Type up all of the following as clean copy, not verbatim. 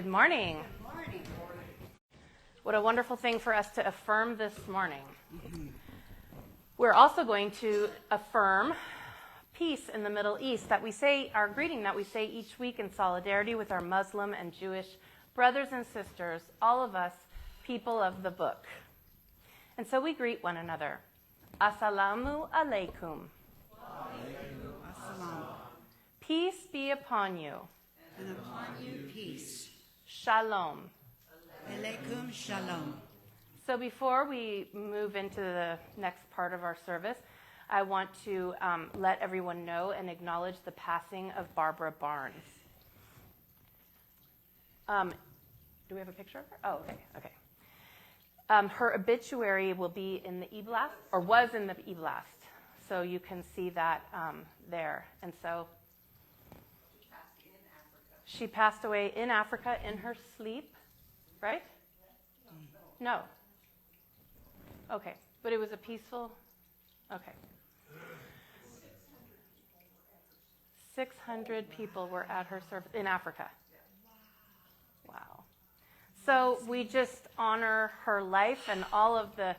Good morning. What a wonderful thing for us to affirm this morning. We're also going to affirm peace in the Middle East, that we say, our greeting that we say each week in solidarity with our Muslim and Jewish brothers and sisters, all of us people of the book. And so we greet one another. Assalamu alaikum. Peace be upon you. And upon you peace. Shalom. Alaikum shalom. So before we move into the next part of our service, I want to let everyone know and acknowledge the passing of Barbara Barnes. Do we have a picture of her? Oh, okay. Her obituary will be in the e-blast, or was in the e-blast. So you can see that there. And so she passed away in Africa in her sleep, right? No. Okay, but it was a peaceful, okay. 600 people were at her service in Africa. Wow. So we just honor her life and all of the,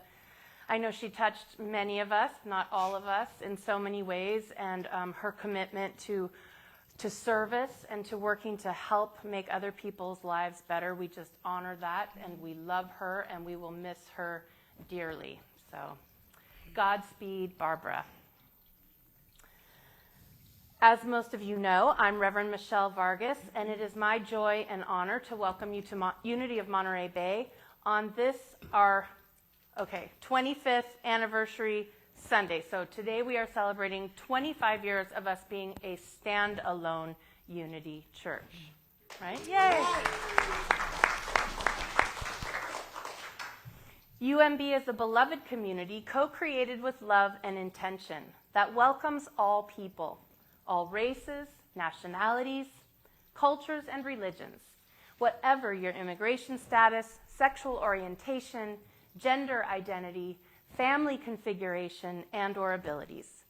I know she touched many of us, not all of us, in so many ways, and her commitment to service and to working to help make other people's lives better. We just honor that, and we love her, and we will miss her dearly. So Godspeed, Barbara. As most of you know, I'm Reverend Michelle Vargas, and it is my joy and honor to welcome you to Unity of Monterey Bay on this, our 25th anniversary Sunday. So today we are celebrating 25 years of us being a standalone Unity church, right? Yay! UMB is a beloved community co-created with love and intention that welcomes all people, all races, nationalities, cultures, and religions, whatever your immigration status, sexual orientation, gender identity, family configuration, and/or abilities.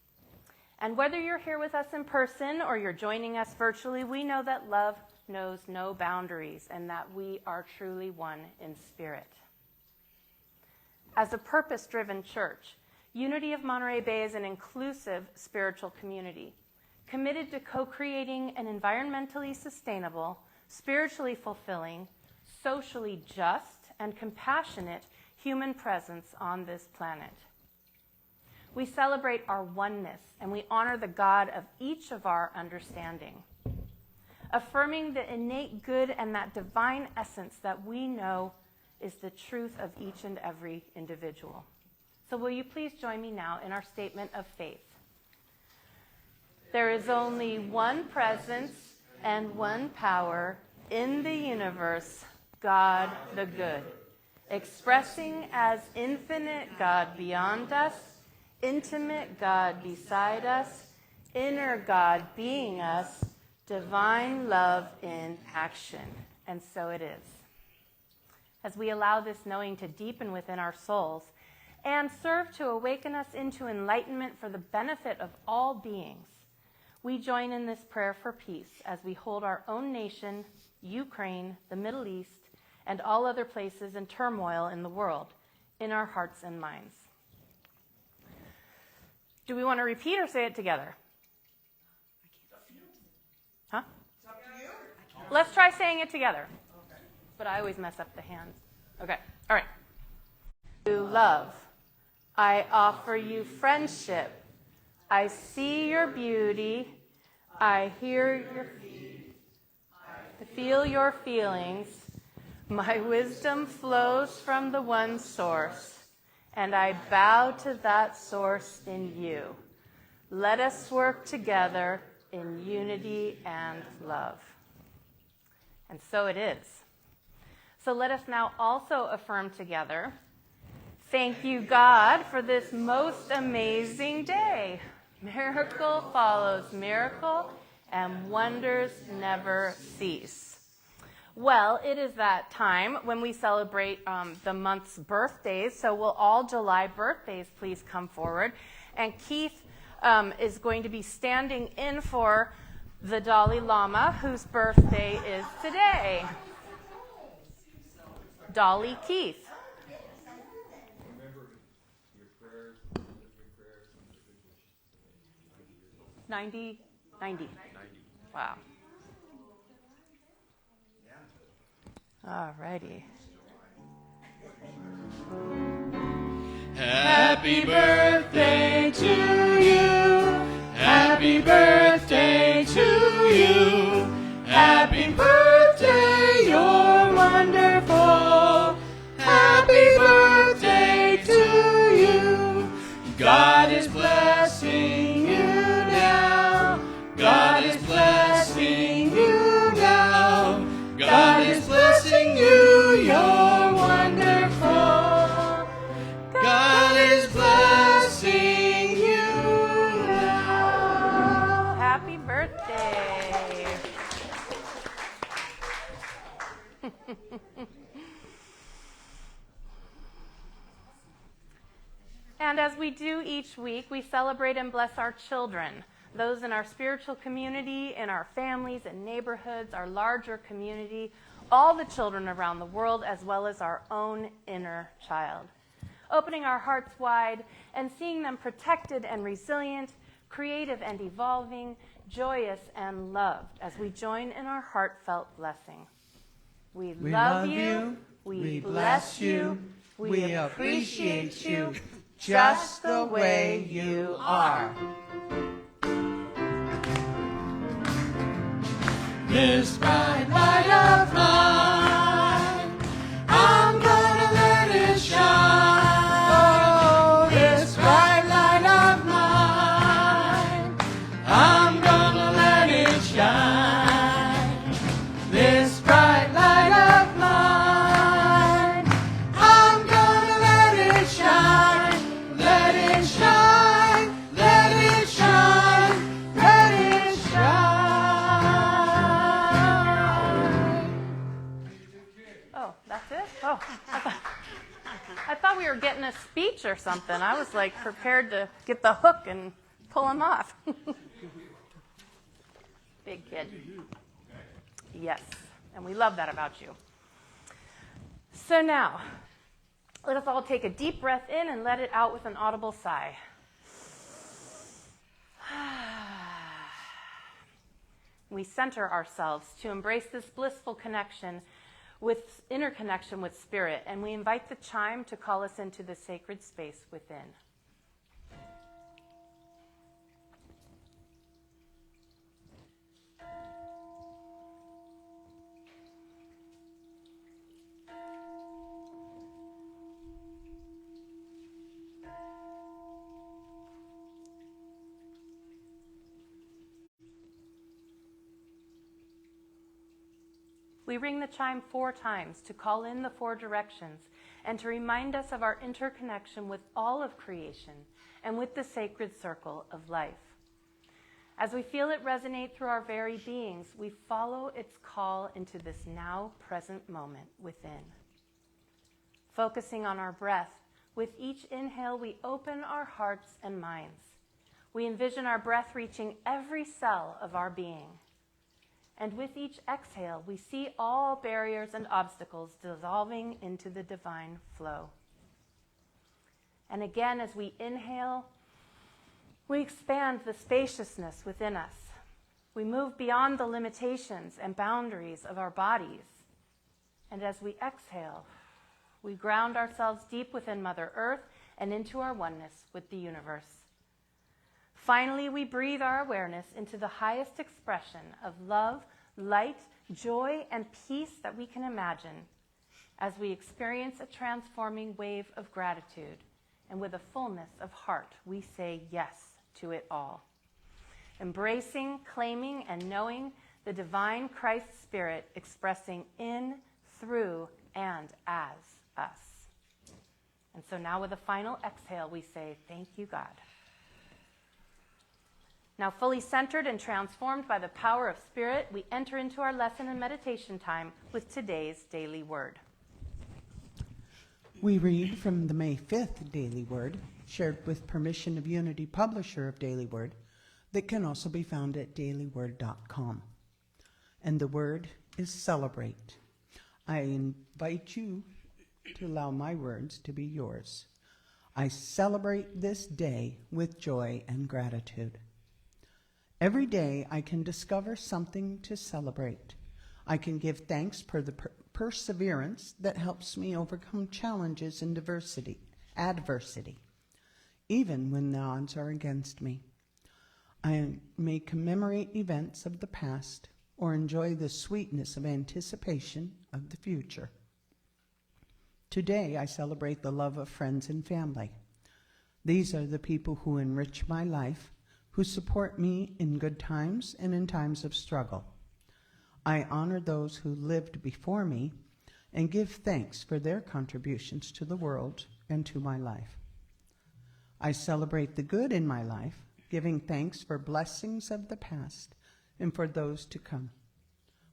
And whether you're here with us in person or you're joining us virtually, we know that love knows no boundaries and that we are truly one in spirit. As a purpose-driven church, Unity of Monterey Bay is an inclusive spiritual community, committed to co-creating an environmentally sustainable, spiritually fulfilling, socially just, and compassionate human presence on this planet. We celebrate our oneness, and we honor the God of each of our understanding, affirming the innate good and that divine essence that we know is the truth of each and every individual. So will you please join me now in our statement of faith? There is only one presence and one power in the universe, God the good, expressing as infinite God beyond us, intimate God beside us, inner God being us, divine love in action. And so it is. As we allow this knowing to deepen within our souls and serve to awaken us into enlightenment for the benefit of all beings, we join in this prayer for peace as we hold our own nation, Ukraine, the Middle East, and all other places in turmoil in the world, in our hearts and minds. Do we want to repeat or say it together? Huh? Let's try saying it together. But I always mess up the hands. Okay, all right. To love, I offer you friendship. I see your beauty. I hear your feel your feelings. My wisdom flows from the one source, and I bow to that source in you. Let us work together in unity and love. And so it is. So let us now also affirm together, thank you, God, for this most amazing day. Miracle follows miracle, and wonders never cease. Well, it is that time when we celebrate the month's birthdays, so will all July birthdays please come forward. And Keith is going to be standing in for the Dalai Lama, whose birthday is today. Dolly Keith. Remember your prayers, your prayers, and your good wishes. 90? 90. Wow. All righty. Happy birthday to you. Happy birthday to you. Happy birthday, you're wonderful. Happy birthday to you. God is blessing you now. God is blessing you now. God is blessing you, you're wonderful. God is blessing you now. Happy birthday. And as we do each week, we celebrate and bless our children, those in our spiritual community, in our families and neighborhoods, our larger community, all the children around the world, as well as our own inner child. Opening our hearts wide and seeing them protected and resilient, creative and evolving, joyous and loved as we join in our heartfelt blessing. We love you, we bless you, we appreciate you just the way you are. This bright light of mine, I'm gonna let it shine. Oh, this bright light of mine, I'm gonna let it shine. This bright light of mine, I'm gonna let it shine. Let it shine, let it shine, let it shine. Oh, that's it? Oh, I thought we were getting a speech or something. I was like prepared to get the hook and pull him off. Big kid. Yes, and we love that about you. So now, let us all take a deep breath in and let it out with an audible sigh. We center ourselves to embrace this blissful connection with interconnection with Spirit, and we invite the chime to call us into the sacred space within. We ring the chime 4 times to call in the 4 directions and to remind us of our interconnection with all of creation and with the sacred circle of life. As we feel it resonate through our very beings, we follow its call into this now present moment within. Focusing on our breath, with each inhale we open our hearts and minds. We envision our breath reaching every cell of our being. And with each exhale, we see all barriers and obstacles dissolving into the divine flow. And again, as we inhale, we expand the spaciousness within us. We move beyond the limitations and boundaries of our bodies. And as we exhale, we ground ourselves deep within Mother Earth and into our oneness with the universe. Finally, we breathe our awareness into the highest expression of love, light, joy, and peace that we can imagine as we experience a transforming wave of gratitude. And with a fullness of heart, we say yes to it all. Embracing, claiming, and knowing the divine Christ Spirit expressing in, through, and as us. And so now with a final exhale, we say, thank you, God. Now, fully centered and transformed by the power of Spirit, we enter into our lesson and meditation time with today's daily word. We read from the May 5th Daily Word, shared with permission of Unity, publisher of Daily Word, that can also be found at dailyword.com. And the word is celebrate. I invite you to allow my words to be yours. I celebrate this day with joy and gratitude. Every day I can discover something to celebrate. I can give thanks for the perseverance that helps me overcome challenges and adversity, even when the odds are against me. I may commemorate events of the past or enjoy the sweetness of anticipation of the future. Today I celebrate the love of friends and family. These are the people who enrich my life, who support me in good times and in times of struggle. I honor those who lived before me and give thanks for their contributions to the world and to my life. I celebrate the good in my life, giving thanks for blessings of the past and for those to come.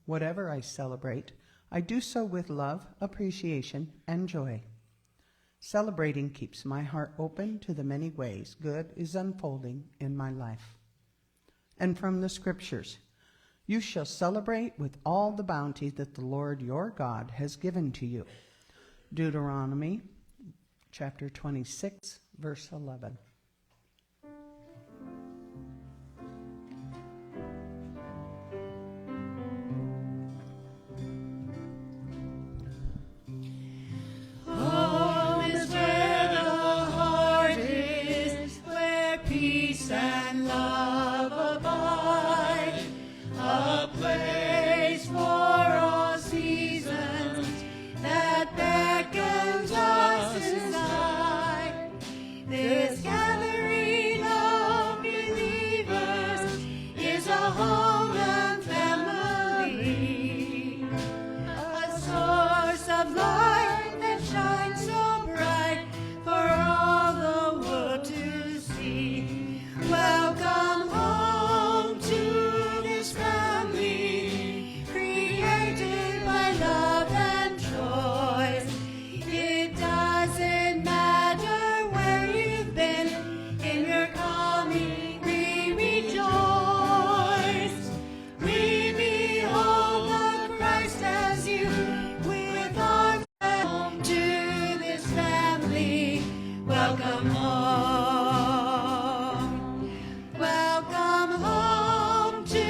Whatever I celebrate, I do so with love, appreciation, and joy. Celebrating keeps my heart open to the many ways good is unfolding in my life. And from the scriptures, you shall celebrate with all the bounty that the Lord your God has given to you. Deuteronomy chapter 26, verse 11. Home is where the heart is, where peace and love abide. A place for all seasons that beckons us inside. This gathering of believers is a home and family, a source of light that shines so bright for all the world to see. Welcome home to this family, created by love and choice. It doesn't matter where you've been, in your coming we rejoice. We behold the Christ as you, with our home to this family. Welcome home. Welcome home to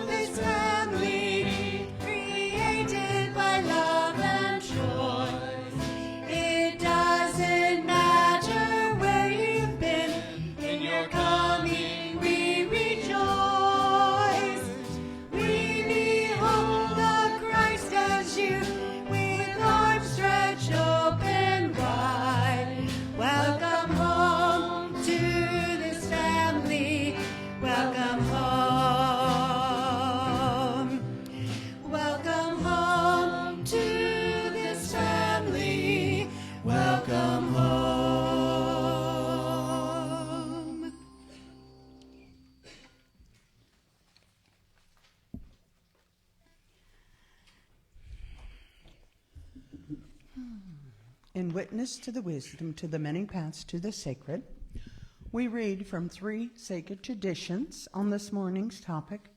this family, created by love and choice. It doesn't matter where you've been, in your coming we rejoice. We behold the Christ as you, with arms stretched open wide. Welcome home to this family. Welcome home. Welcome home to this family. Welcome home. In witness to the wisdom to the many paths to the sacred, we read from 3 sacred traditions on this morning's topic,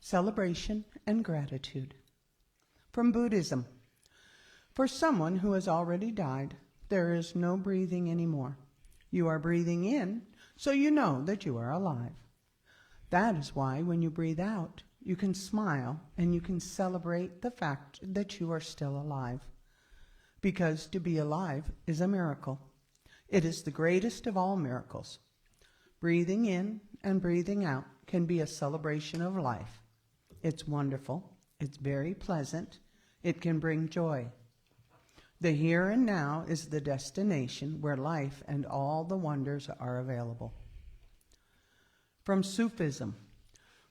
celebration and gratitude. From Buddhism, for someone who has already died, there is no breathing anymore. You are breathing in, so you know that you are alive. That is why when you breathe out, you can smile and you can celebrate the fact that you are still alive. Because to be alive is a miracle. It is the greatest of all miracles. Breathing in and breathing out can be a celebration of life. It's wonderful. It's very pleasant. It can bring joy. The here and now is the destination where life and all the wonders are available. From Sufism,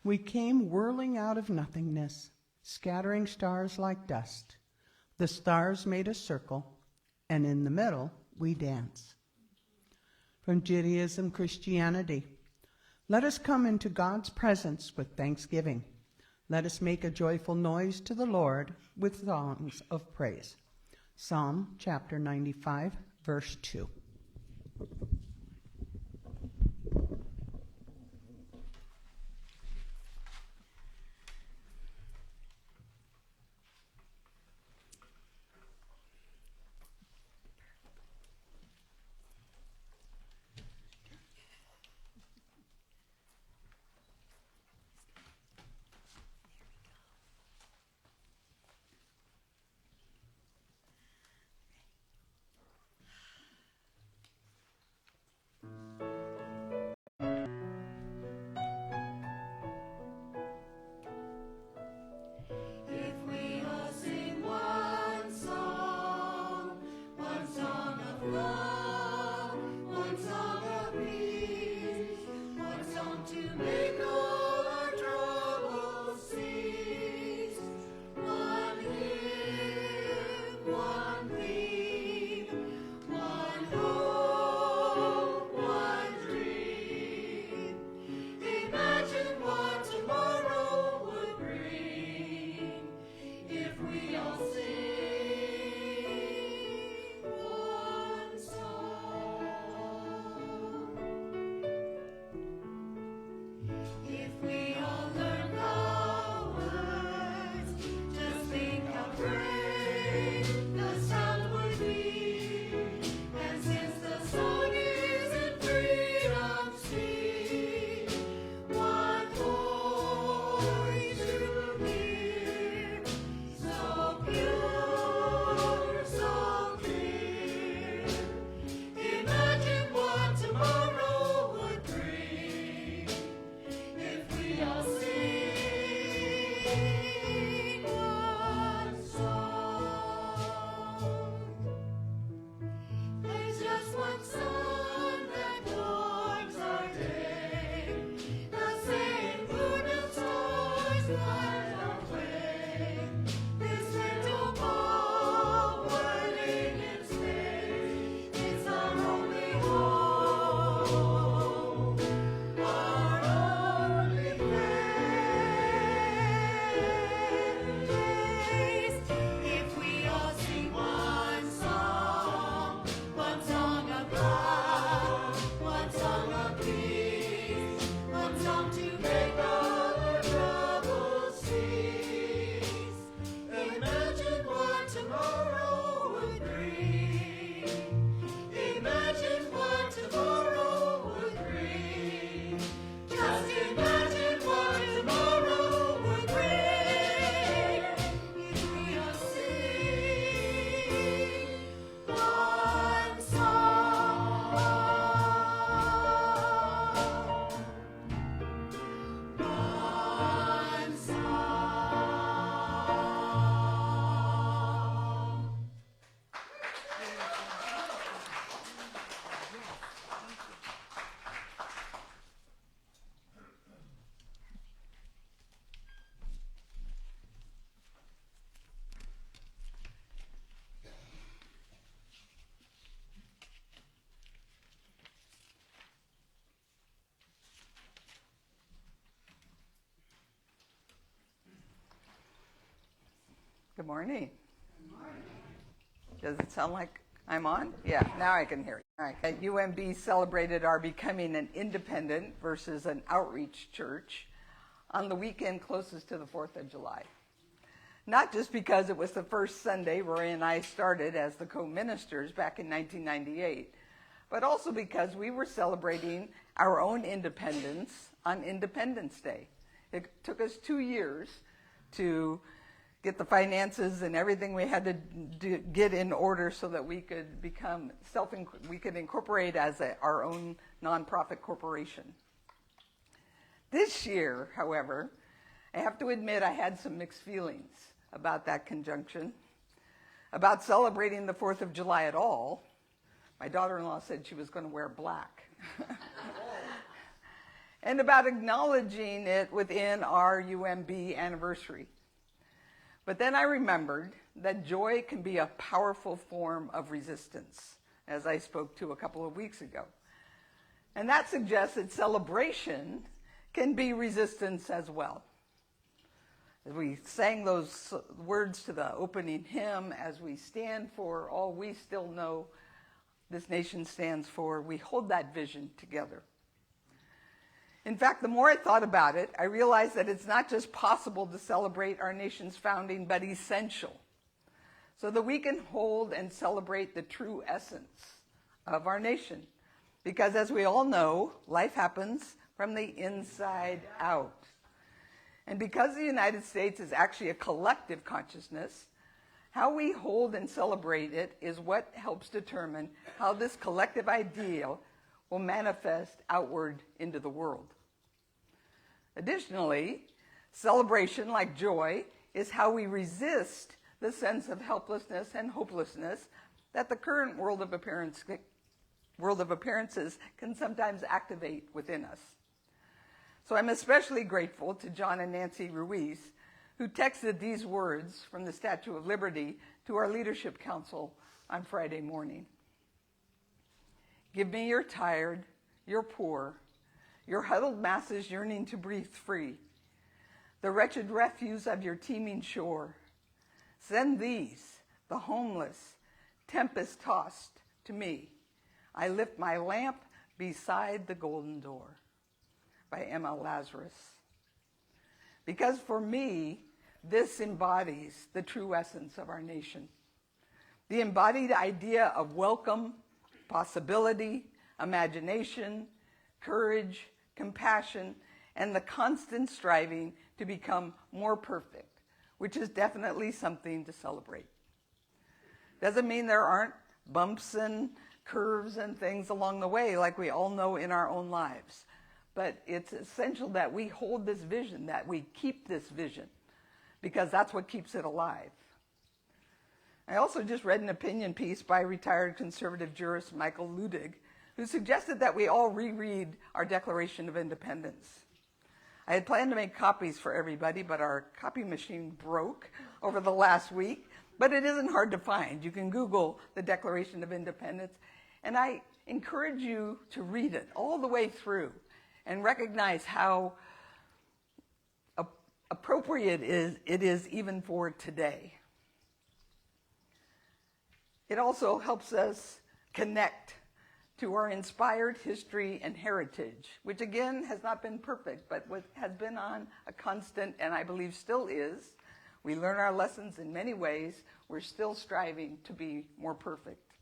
we came whirling out of nothingness, scattering stars like dust. The stars made a circle, and in the middle we dance. From Judaism, Christianity, let us come into God's presence with thanksgiving. Let us make a joyful noise to the Lord with songs of praise. Psalm chapter 95, verse 2. Good morning. Does it sound like I'm on? Yeah, now I can hear you. All right. At UMB celebrated our becoming an independent versus an outreach church on the weekend closest to the 4th of July. Not just because it was the first Sunday Rory and I started as the co-ministers back in 1998, but also because we were celebrating our own independence on Independence Day. It took us 2 years to get the finances and everything we had to get in order so that we could become we could incorporate as our own nonprofit corporation. This year, however, I have to admit I had some mixed feelings about that conjunction, about celebrating the 4th of July at all. My daughter-in-law said she was going to wear black. And about acknowledging it within our UMB anniversary. But then I remembered that joy can be a powerful form of resistance, as I spoke to a couple of weeks ago. And that suggests that celebration can be resistance as well. As we sang those words to the opening hymn, as we stand for all we still know this nation stands for, we hold that vision together. In fact, the more I thought about it, I realized that it's not just possible to celebrate our nation's founding, but essential, so that we can hold and celebrate the true essence of our nation. Because as we all know, life happens from the inside out. And because the United States is actually a collective consciousness, how we hold and celebrate it is what helps determine how this collective ideal will manifest outward into the world. Additionally, celebration, like joy, is how we resist the sense of helplessness and hopelessness that the current world of appearances can sometimes activate within us. So I'm especially grateful to John and Nancy Ruiz, who texted these words from the Statue of Liberty to our Leadership Council on Friday morning. Give me your tired, your poor, your huddled masses yearning to breathe free, the wretched refuse of your teeming shore. Send these, the homeless, tempest-tossed, to me. I lift my lamp beside the golden door. By Emma Lazarus. Because for me, this embodies the true essence of our nation. The embodied idea of welcome, possibility, imagination, courage, compassion, and the constant striving to become more perfect, which is definitely something to celebrate. Doesn't mean there aren't bumps and curves and things along the way like we all know in our own lives. But it's essential that we hold this vision, that we keep this vision, because that's what keeps it alive. I also just read an opinion piece by retired conservative jurist Michael Ludig, who suggested that we all reread our Declaration of Independence. I had planned to make copies for everybody, but our copy machine broke over the last week. But it isn't hard to find. You can Google the Declaration of Independence, and I encourage you to read it all the way through and recognize how appropriate it is even for today. It also helps us connect to our inspired history and heritage, which again has not been perfect, but has been on a constant, and I believe still is. We learn our lessons in many ways. We're still striving to be more perfect.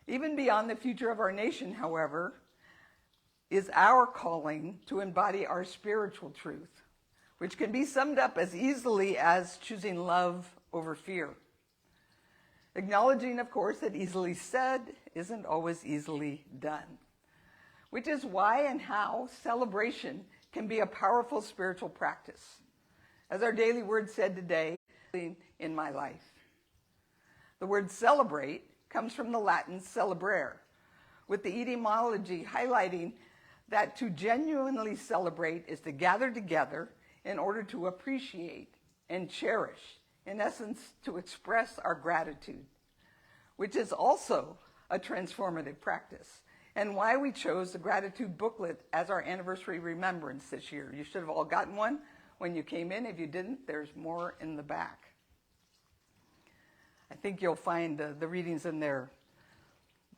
Even beyond the future of our nation, however, is our calling to embody our spiritual truth, which can be summed up as easily as choosing love over fear. Acknowledging, of course, that easily said isn't always easily done, which is why and how celebration can be a powerful spiritual practice. As our daily word said today, in my life. The word celebrate comes from the Latin celebrare, with the etymology highlighting that to genuinely celebrate is to gather together in order to appreciate and cherish, in essence, to express our gratitude, which is also a transformative practice, and why we chose the gratitude booklet as our anniversary remembrance this year. You should have all gotten one when you came in. If you didn't, there's more in the back. I think you'll find the readings in there,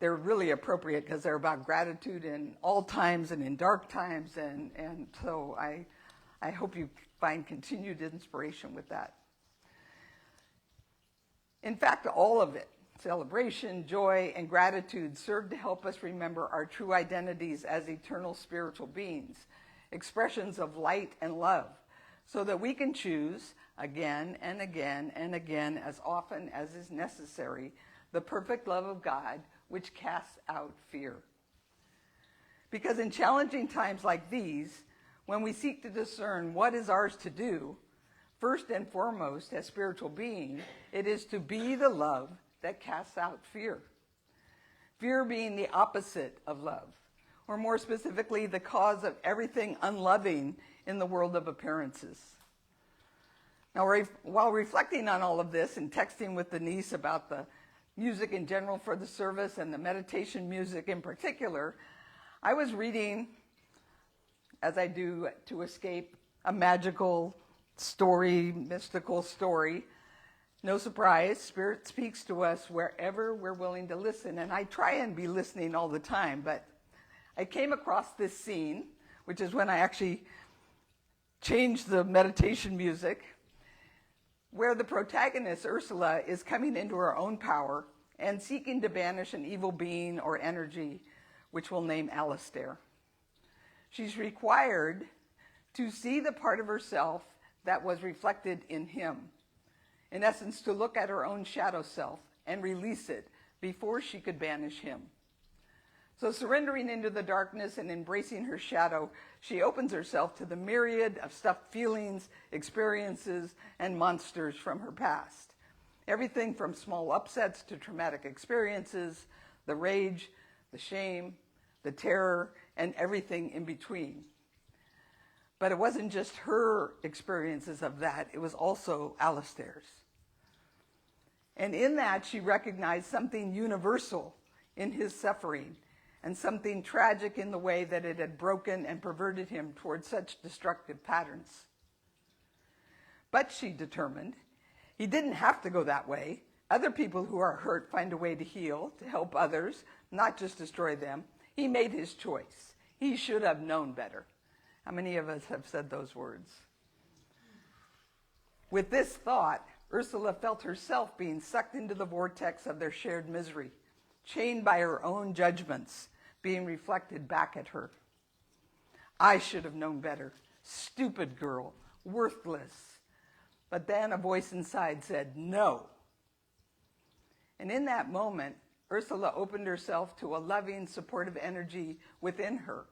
they're really appropriate because they're about gratitude in all times and in dark times. And so I hope you find continued inspiration with that. In fact, all of it, celebration, joy, and gratitude, serve to help us remember our true identities as eternal spiritual beings, expressions of light and love, so that we can choose again and again and again, as often as is necessary, the perfect love of God, which casts out fear. Because in challenging times like these, when we seek to discern what is ours to do, first and foremost, as spiritual beings, it is to be the love that casts out fear. Fear being the opposite of love, or more specifically, the cause of everything unloving in the world of appearances. Now, while reflecting on all of this and texting with Denise about the music in general for the service and the meditation music in particular, I was reading, as I do to escape, a magical story, mystical story. No surprise, Spirit speaks to us wherever we're willing to listen. And I try and be listening all the time, but I came across this scene, which is when I actually changed the meditation music, where the protagonist, Ursula, is coming into her own power and seeking to banish an evil being or energy, which we'll name Alistair. She's required to see the part of herself that was reflected in him. In essence, to look at her own shadow self and release it before she could banish him. So surrendering into the darkness and embracing her shadow, she opens herself to the myriad of stuffed feelings, experiences, and monsters from her past. Everything from small upsets to traumatic experiences, the rage, the shame, the terror, and everything in between. But it wasn't just her experiences of that, it was also Alistair's. And in that, she recognized something universal in his suffering, and something tragic in the way that it had broken and perverted him towards such destructive patterns. But she determined, he didn't have to go that way. Other people who are hurt find a way to heal, to help others, not just destroy them. He made his choice. He should have known better. How many of us have said those words? With this thought, Ursula felt herself being sucked into the vortex of their shared misery, chained by her own judgments being reflected back at her. I should have known better. Stupid girl, worthless. But then a voice inside said, no. And in that moment, Ursula opened herself to a loving, supportive energy within her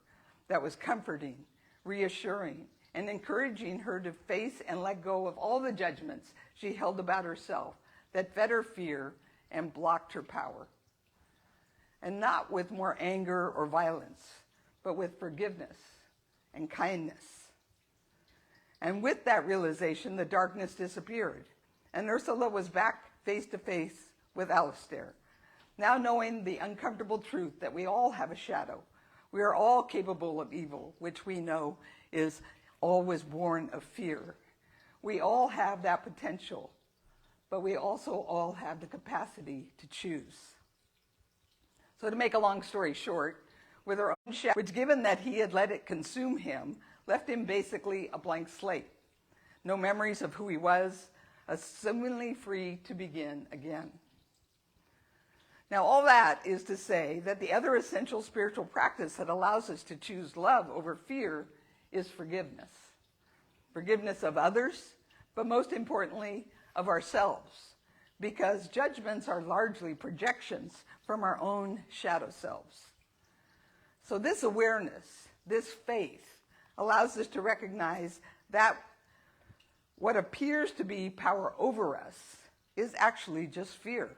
that was comforting, reassuring, and encouraging her to face and let go of all the judgments she held about herself that fed her fear and blocked her power. And not with more anger or violence, but with forgiveness and kindness. And with that realization, the darkness disappeared, and Ursula was back face to face with Alistair, now knowing the uncomfortable truth that we all have a shadow. We are all capable of evil, which we know is always born of fear. We all have that potential, but we also all have the capacity to choose. So to make a long story short, with her own shadow, which given that he had let it consume him, left him basically a blank slate. No memories of who he was, assumingly free to begin again. Now all that is to say that the other essential spiritual practice that allows us to choose love over fear is forgiveness. Forgiveness of others, but most importantly, of ourselves. Because judgments are largely projections from our own shadow selves. So this awareness, this faith, allows us to recognize that what appears to be power over us is actually just fear,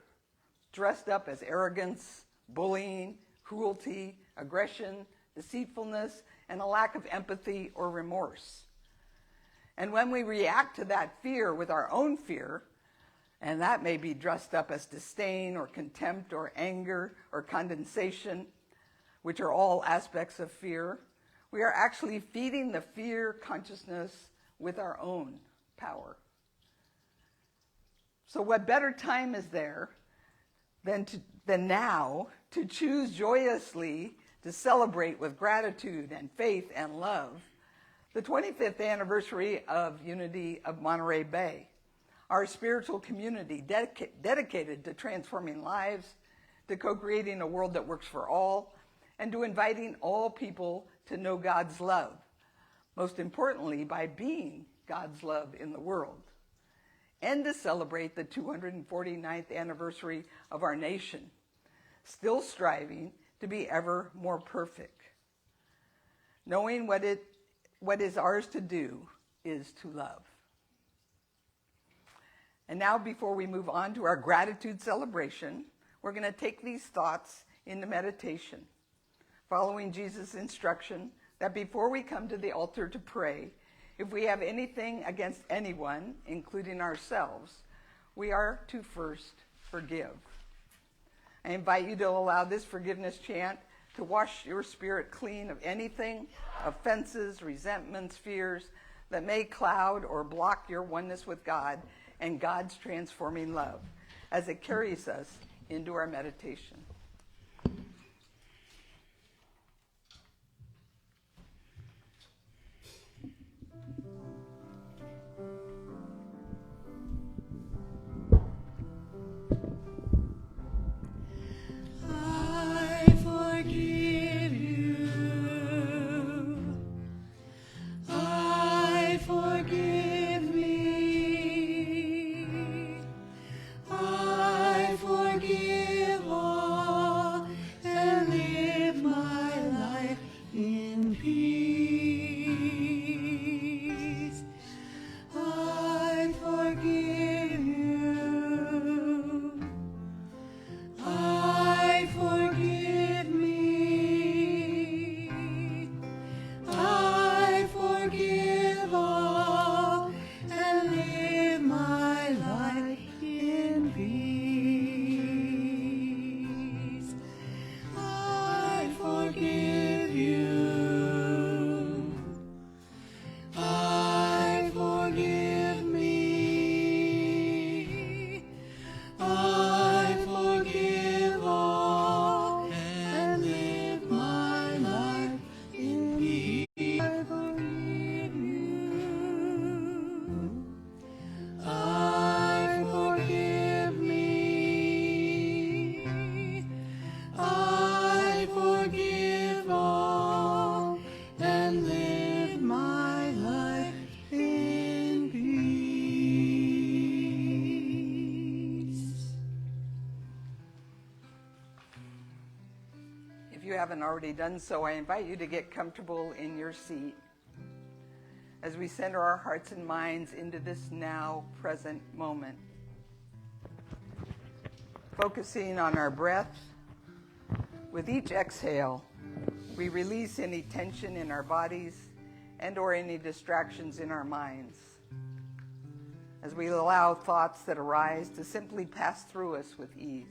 dressed up as arrogance, bullying, cruelty, aggression, deceitfulness, and a lack of empathy or remorse. And when we react to that fear with our own fear, and that may be dressed up as disdain or contempt or anger or condensation, which are all aspects of fear, we are actually feeding the fear consciousness with our own power. So what better time is there than now to choose joyously to celebrate with gratitude and faith and love the 25th anniversary of Unity of Monterey Bay, our spiritual community dedicated to transforming lives, to co-creating a world that works for all, and to inviting all people to know God's love, most importantly by being God's love in the world, and to celebrate the 249th anniversary of our nation, still striving to be ever more perfect, knowing what is ours to do is to love. And now, before we move on to our gratitude celebration, we're going to take these thoughts into meditation, following Jesus' instruction that before we come to the altar to pray, if we have anything against anyone, including ourselves, we are to first forgive. I invite you to allow this forgiveness chant to wash your spirit clean of anything, offenses, resentments, fears that may cloud or block your oneness with God and God's transforming love as it carries us into our meditation. I forgive you. I forgive me. I forgive all and live my life in peace. I forgive you. I forgive me. I forgive all and live my life in peace. I forgive you. I forgive me. I forgive all and live my life in peace. I forgive you. I forgive me. I forgive all and live my life in peace. If you haven't already done so, I invite you to get comfortable in your seat as we center our hearts and minds into this now present moment. Focusing on our breath, with each exhale, we release any tension in our bodies and or any distractions in our minds, as we allow thoughts that arise to simply pass through us with ease.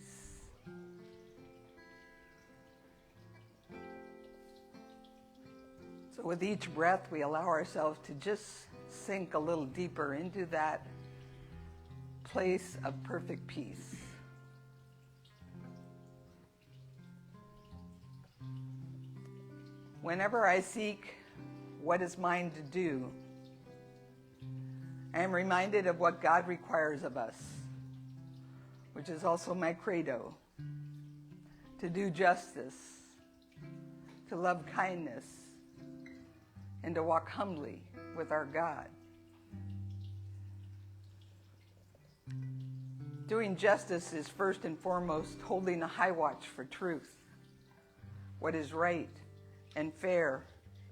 So with each breath, we allow ourselves to just sink a little deeper into that place of perfect peace. Whenever I seek what is mine to do, I am reminded of what God requires of us, which is also my credo: to do justice, to love kindness, and to walk humbly with our God. Doing justice is first and foremost holding a high watch for truth, what is right and fair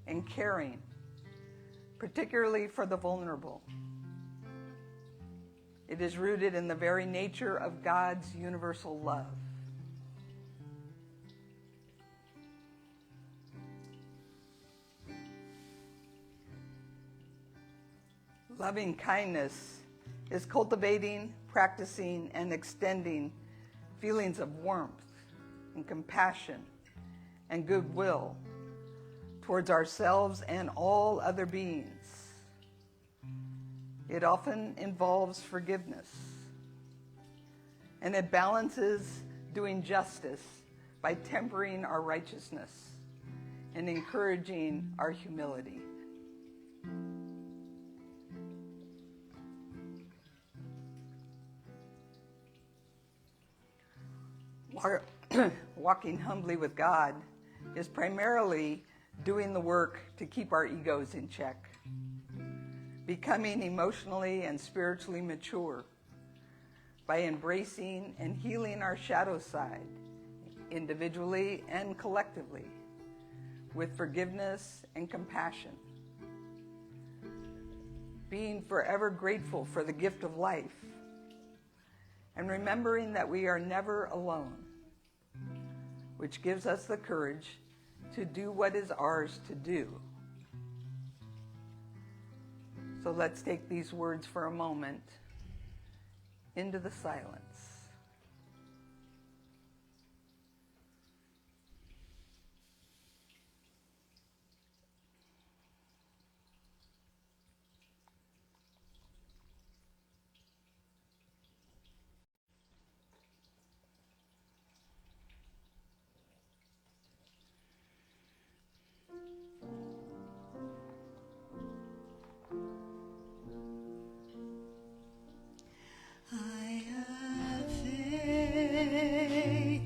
and caring, particularly for the vulnerable. It is rooted in the very nature of God's universal love. Loving kindness is cultivating, practicing, and extending feelings of warmth and compassion and goodwill towards ourselves and all other beings. It often involves forgiveness, and it balances doing justice by tempering our righteousness and encouraging our humility. Walking humbly with God is primarily doing the work to keep our egos in check, becoming emotionally and spiritually mature by embracing and healing our shadow side, individually and collectively, with forgiveness and compassion, being forever grateful for the gift of life, and remembering that we are never alone, which gives us the courage to do what is ours to do. So let's take these words for a moment into the silence. I have faith,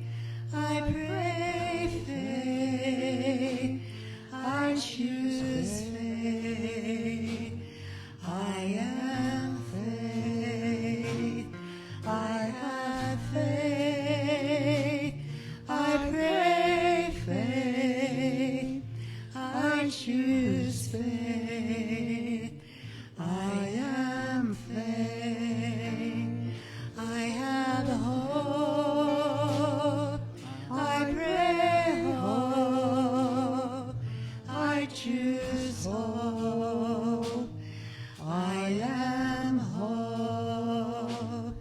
I pray faith, I choose faith, I am faith, I have faith, I pray faith, I choose faith, I am faith. I have hope, I pray hope, I choose hope, I am hope,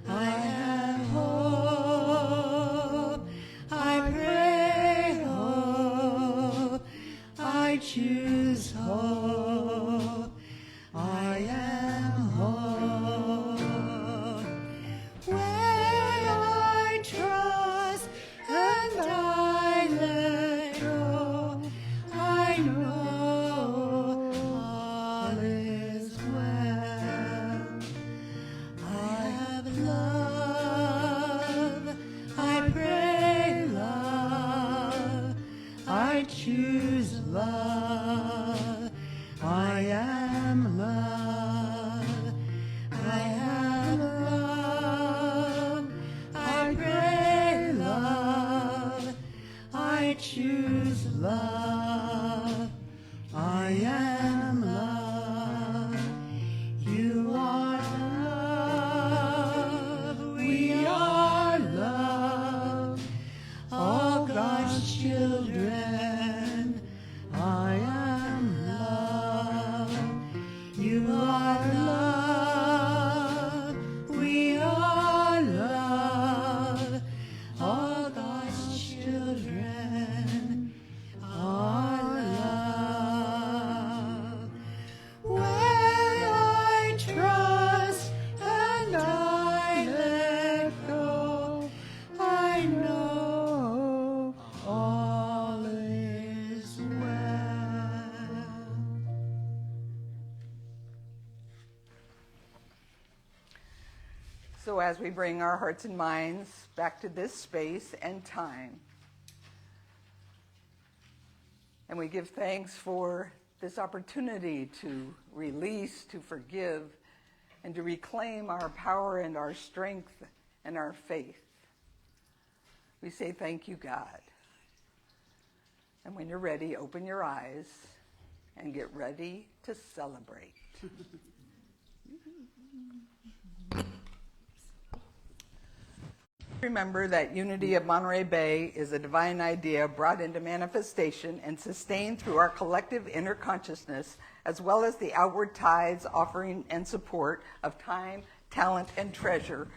I have hope, I pray hope, I choose hope, I am hope. When I trust and I let go, I know all is well. I have love, I pray love, I choose love, I am love, I have love, I pray love, I choose love, I am love, you are love, we are love, all God's children, I am love, you are love, we are love, all God's children are love. When I trust and I let go, I know all is well. So as we bring our hearts and minds back to this space and time, and we give thanks for this opportunity to release, to forgive, and to reclaim our power and our strength and our faith, we say thank you, God. And when you're ready, open your eyes and get ready to celebrate. Remember that unity of Monterey Bay is a divine idea brought into manifestation and sustained through our collective inner consciousness, as well as the outward tithes, offering, and support of time, talent, and treasure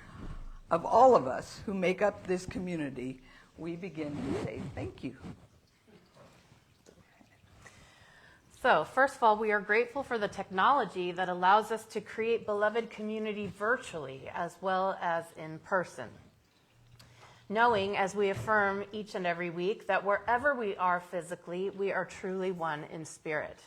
of all of us who make up this community. We begin to say thank you. So, first of all, we are grateful for the technology that allows us to create beloved community virtually as well as in person. Knowing, as we affirm each and every week, that wherever we are physically, we are truly one in spirit.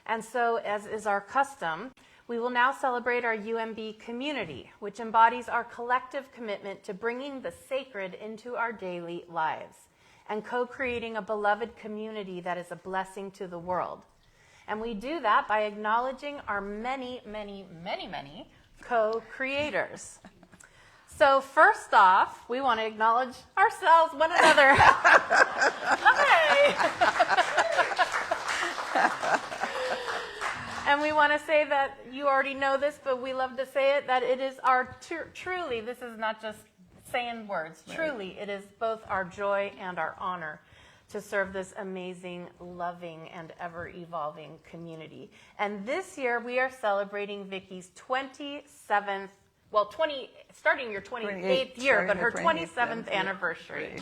And so, as is our custom, we will now celebrate our UMB community, which embodies our collective commitment to bringing the sacred into our daily lives and co-creating a beloved community that is a blessing to the world. And we do that by acknowledging our many, many, many, many co-creators. So first off, we want to acknowledge ourselves, one another. Hi! And we want to say that you already know this, but we love to say it, that it is our truly, this is not just saying words. Right. Truly, it is both our joy and our honor to serve this amazing, loving, and ever-evolving community. And this year, we are celebrating Vicky's 27th, well, starting your 28th year, but her 27th anniversary.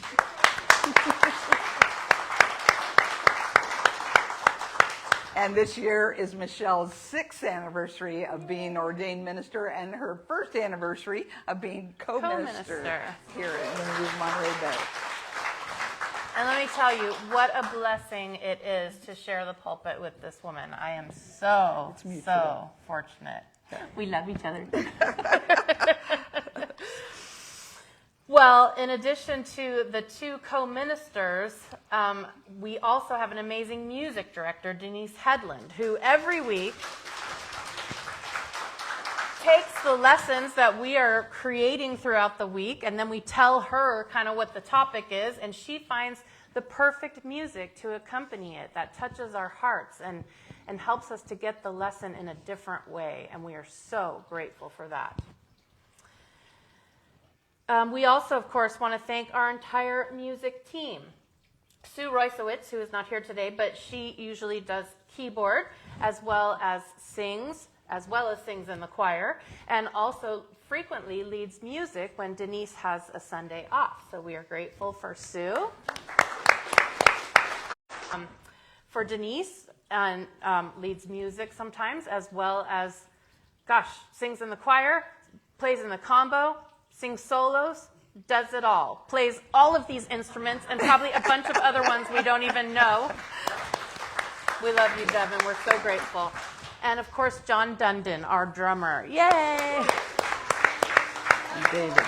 And this year is Michelle's 6th anniversary of being ordained minister and her 1st anniversary of being co-minister here in Monterey Bay. And let me tell you, what a blessing it is to share the pulpit with this woman. I am so fortunate. Yeah. We love each other. Well, in addition to the 2 co-ministers, we also have an amazing music director, Denise Hedlind, who every week takes the lessons that we are creating throughout the week, and then we tell her kind of what the topic is, and she finds the perfect music to accompany it that touches our hearts and helps us to get the lesson in a different way, and we are so grateful for that. We also, of course, want to thank our entire music team. Sue Roysowitz, who is not here today, but she usually does keyboard as well as sings in the choir, and also frequently leads music when Denise has a Sunday off. So we are grateful for Sue. For Denise, and leads music sometimes, as well as, sings in the choir, plays in the combo, sings solos, does it all. Plays all of these instruments and probably a bunch of other ones we don't even know. We love you, Devin. We're so grateful. And, of course, John Dundon, our drummer. Yay! And David.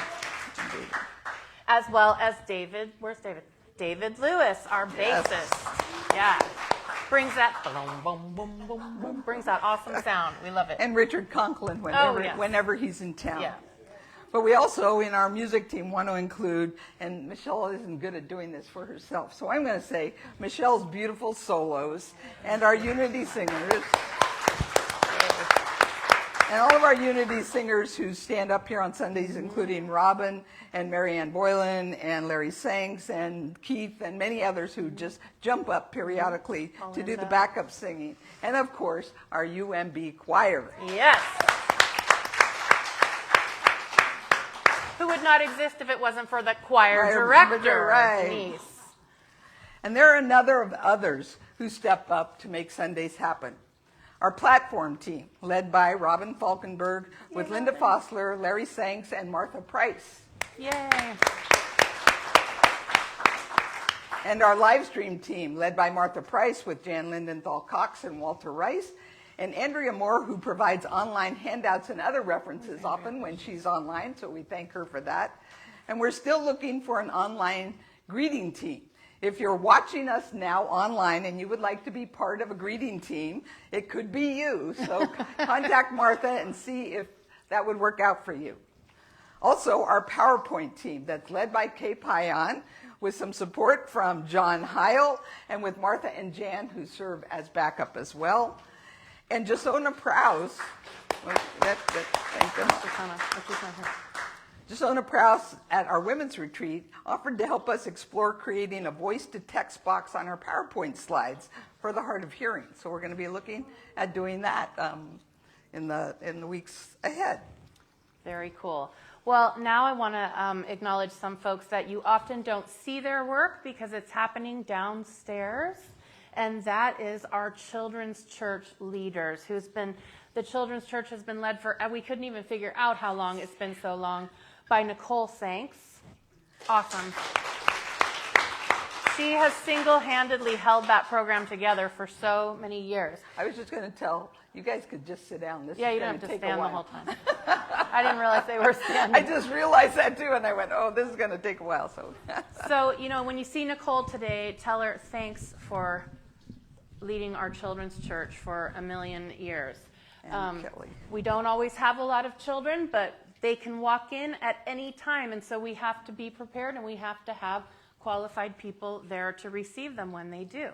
As well as David. Where's David? David Lewis, our bassist. Yeah. Brings that boom, boom, boom, boom, brings that awesome sound. We love it. And Richard Conklin whenever he's in town. Yeah. But we also, in our music team, want to include, and Michelle isn't good at doing this for herself, so I'm going to say Michelle's beautiful solos and our unity singers. And all of our unity singers who stand up here on Sundays, including Robin and Marianne Boylan and Larry Sanks and Keith and many others who just jump up periodically to do the backup singing. And, of course, our UMB choir. Yes. Who would not exist if it wasn't for the choir director, Denise. And there are another of others who step up to make Sundays happen. Our platform team, led by Robin Falkenberg, with Linda Fossler, Larry Sanks, and Martha Price. Yay. And our live stream team, led by Martha Price, with Jan Lindenthal Cox and Walter Rice, and Andrea Moore, who provides online handouts and other references often when she's online, so we thank her for that. And we're still looking for an online greeting team. If you're watching us now online and you would like to be part of a greeting team, it could be you. So contact Martha and see if that would work out for you. Also, our PowerPoint team that's led by Kay Payan, with some support from John Heil, and with Martha and Jan, who serve as backup as well. And Jasona Prowse, thank them. Jasona Prowse at our women's retreat offered to help us explore creating a voice-to-text box on our PowerPoint slides for the hard of hearing. So we're going to be looking at doing that in the weeks ahead. Very cool. Well, now I want to acknowledge some folks that you often don't see their work because it's happening downstairs. and that is our children's church leaders, the children's church has been led for, we couldn't even figure out how long it's been so long, by Nicole Sanks. Awesome. She has single-handedly held that program together for so many years. I was just going to tell, you guys could just sit down. This Yeah, is you gonna don't have to take a stand the while. whole time. I didn't realize they were standing. I just realized that too, and I went, oh, this is going to take a while. So, So, when you see Nicole today, tell her thanks for leading our children's church for a million years. And Kelly. We don't always have a lot of children, but they can walk in at any time, and so we have to be prepared, and we have to have qualified people there to receive them when they do.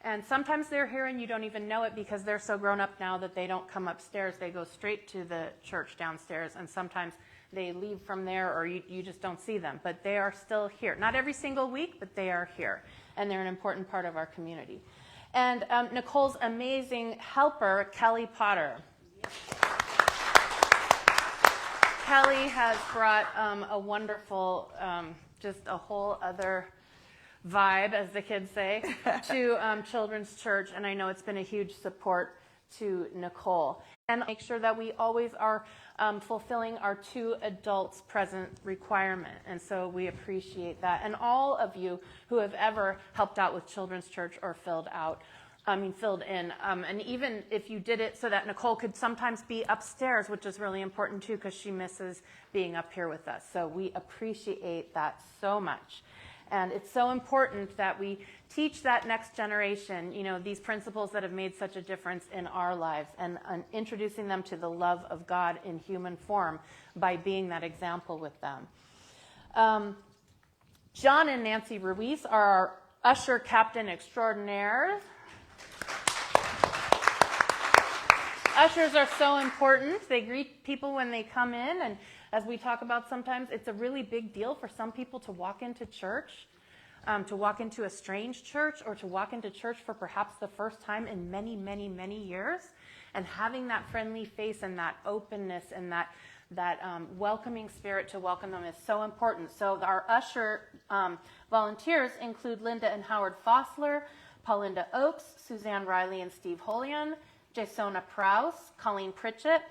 And sometimes they're here and you don't even know it because they're so grown up now that they don't come upstairs. They go straight to the church downstairs, and sometimes they leave from there or you just don't see them. But they are still here. Not every single week, but they are here. And they're an important part of our community. And Nicole's amazing helper, Kelly Potter. Kelly has brought a wonderful, just a whole other vibe, as the kids say, to Children's Church, and I know it's been a huge support to Nicole. And make sure that we always are fulfilling our 2 adults present requirement, and so we appreciate that. And all of you who have ever helped out with Children's Church or filled in, and even if you did it so that Nicole could sometimes be upstairs, which is really important too, because she misses being up here with us. So we appreciate that so much. And it's so important that we teach that next generation, these principles that have made such a difference in our lives, and introducing them to the love of God in human form by being that example with them. John and Nancy Ruiz are our usher captain extraordinaires. Ushers are so important. They greet people when they come in, and as we talk about sometimes, it's a really big deal for some people to walk into church, to walk into a strange church, or to walk into church for perhaps the first time in many, many, many years. And having that friendly face and that openness and that welcoming spirit to welcome them is so important. So our usher volunteers include Linda and Howard Fossler, Paulinda Oakes, Suzanne Riley and Steve Holian, Jasona Prowse, Colleen Pritchett,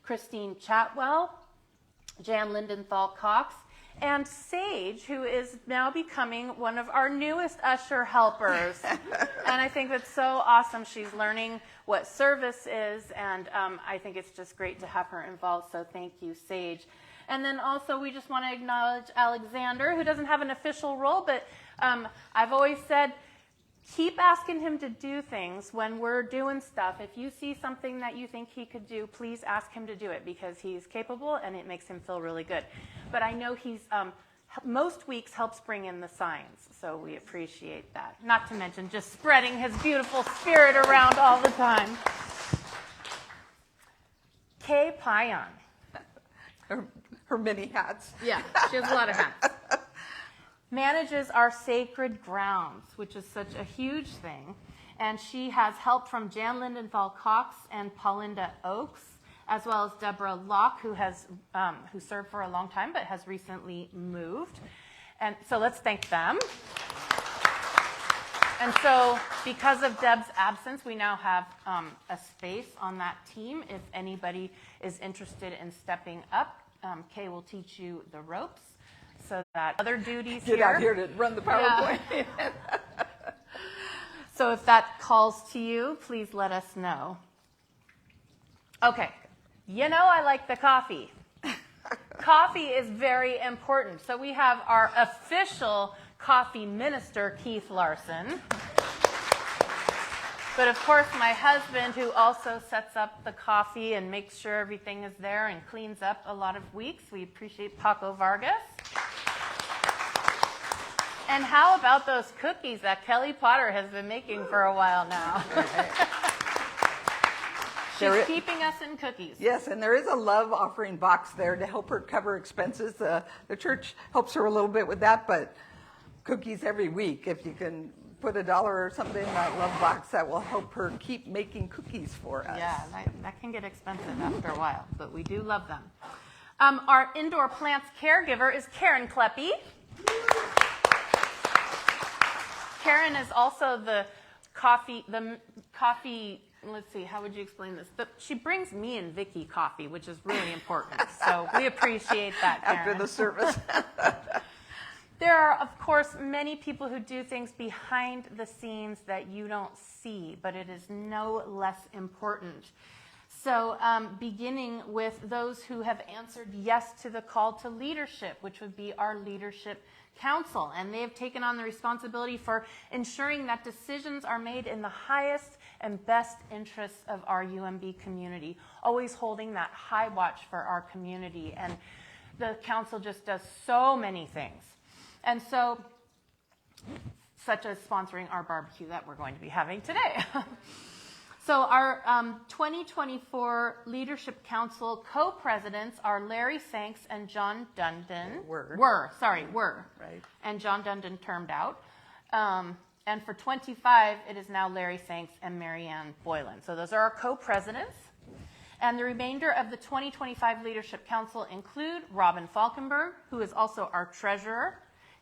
Christine Chatwell, Jan Lindenthal Cox, and Sage, who is now becoming one of our newest usher helpers. And I think that's so awesome. She's learning what service is, and I think it's just great to have her involved, so thank you, Sage. And then also we just want to acknowledge Alexander, who doesn't have an official role, but I've always said, keep asking him to do things when we're doing stuff. If you see something that you think he could do, please ask him to do it, because he's capable and it makes him feel really good. But I know he's most weeks helps bring in the signs, so we appreciate that. Not to mention just spreading his beautiful spirit around all the time. Kay Payan. Her many hats. Yeah, she has a lot of hats. Manages our sacred grounds, which is such a huge thing. And she has help from Jan Lindenthal Cox and Paulinda Oakes, as well as Deborah Locke, who served for a long time but has recently moved. And so let's thank them. And so because of Deb's absence, we now have a space on that team. If anybody is interested in stepping up, Kay will teach you the ropes. So that other duties Get out here to run the PowerPoint. Yeah. So if that calls to you, please let us know. Okay, I like the coffee. Coffee is very important. So we have our official coffee minister, Keith Larson. But of course, my husband, who also sets up the coffee and makes sure everything is there and cleans up a lot of weeks. We appreciate Paco Vargas. And how about those cookies that Kelly Potter has been making for a while now? She's keeping us in cookies. Yes, and there is a love offering box there to help her cover expenses. The church helps her a little bit with that, but cookies every week. If you can put $1 or something in that love box, that will help her keep making cookies for us. Yeah, that can get expensive after a while, but we do love them. Our indoor plants caregiver is Karen Kleppe. Karen is also the coffee, let's see, how would you explain this? She brings me and Vicky coffee, which is really important. So we appreciate that, Karen. After the service. There are, of course, many people who do things behind the scenes that you don't see, but it is no less important. So beginning with those who have answered yes to the call to leadership, which would be our leadership council. And they have taken on the responsibility for ensuring that decisions are made in the highest and best interests of our UMB community, always holding that high watch for our community. And the council just does so many things. And so, such as sponsoring our barbecue that we're going to be having today. So our 2024 Leadership Council co-presidents are Larry Sanks and John Dundon. Were. Right. And John Dundon termed out. And for 25, it is now Larry Sanks and Marianne Boylan. So those are our co-presidents. And the remainder of the 2025 Leadership Council include Robin Falkenberg, who is also our treasurer,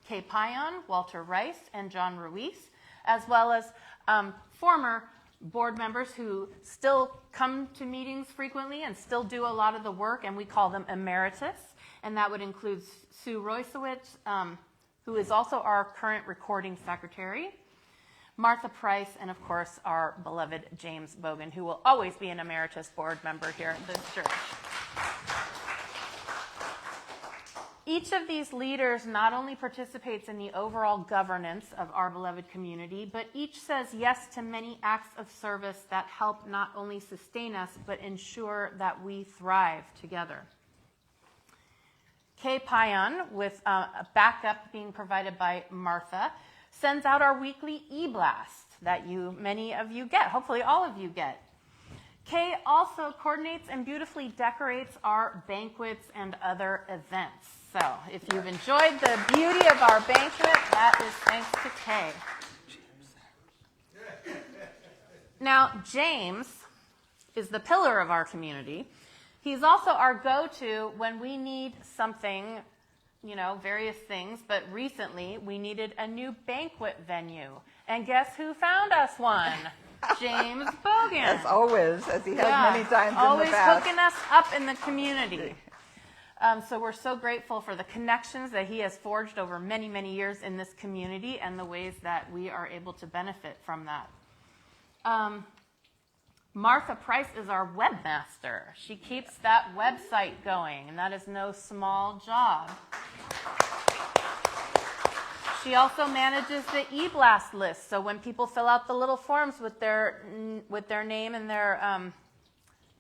Kay Payan, Walter Rice, and John Ruiz, as well as former board members who still come to meetings frequently and still do a lot of the work, and we call them emeritus. And that would include Sue Roysowitz, who is also our current recording secretary, Martha Price, and of course our beloved James Bogan, who will always be an emeritus board member here at this church. Each of these leaders not only participates in the overall governance of our beloved community, but each says yes to many acts of service that help not only sustain us, but ensure that we thrive together. Kay Payan, with a backup being provided by Martha, sends out our weekly e-blast that many of you get, hopefully all of you get. Kay also coordinates and beautifully decorates our banquets and other events. So if you've enjoyed the beauty of our banquet, that is thanks to Kay. Now, James is the pillar of our community. He's also our go-to when we need something, various things, but recently we needed a new banquet venue. And guess who found us one? James Bogan. As always, as he has many times in the past. Always hooking us up in the community. So we're so grateful for the connections that he has forged over many, many years in this community and the ways that we are able to benefit from that. Martha Price is our webmaster. She keeps that website going, and that is no small job. She also manages the e-blast list, so when people fill out the little forms with their name and their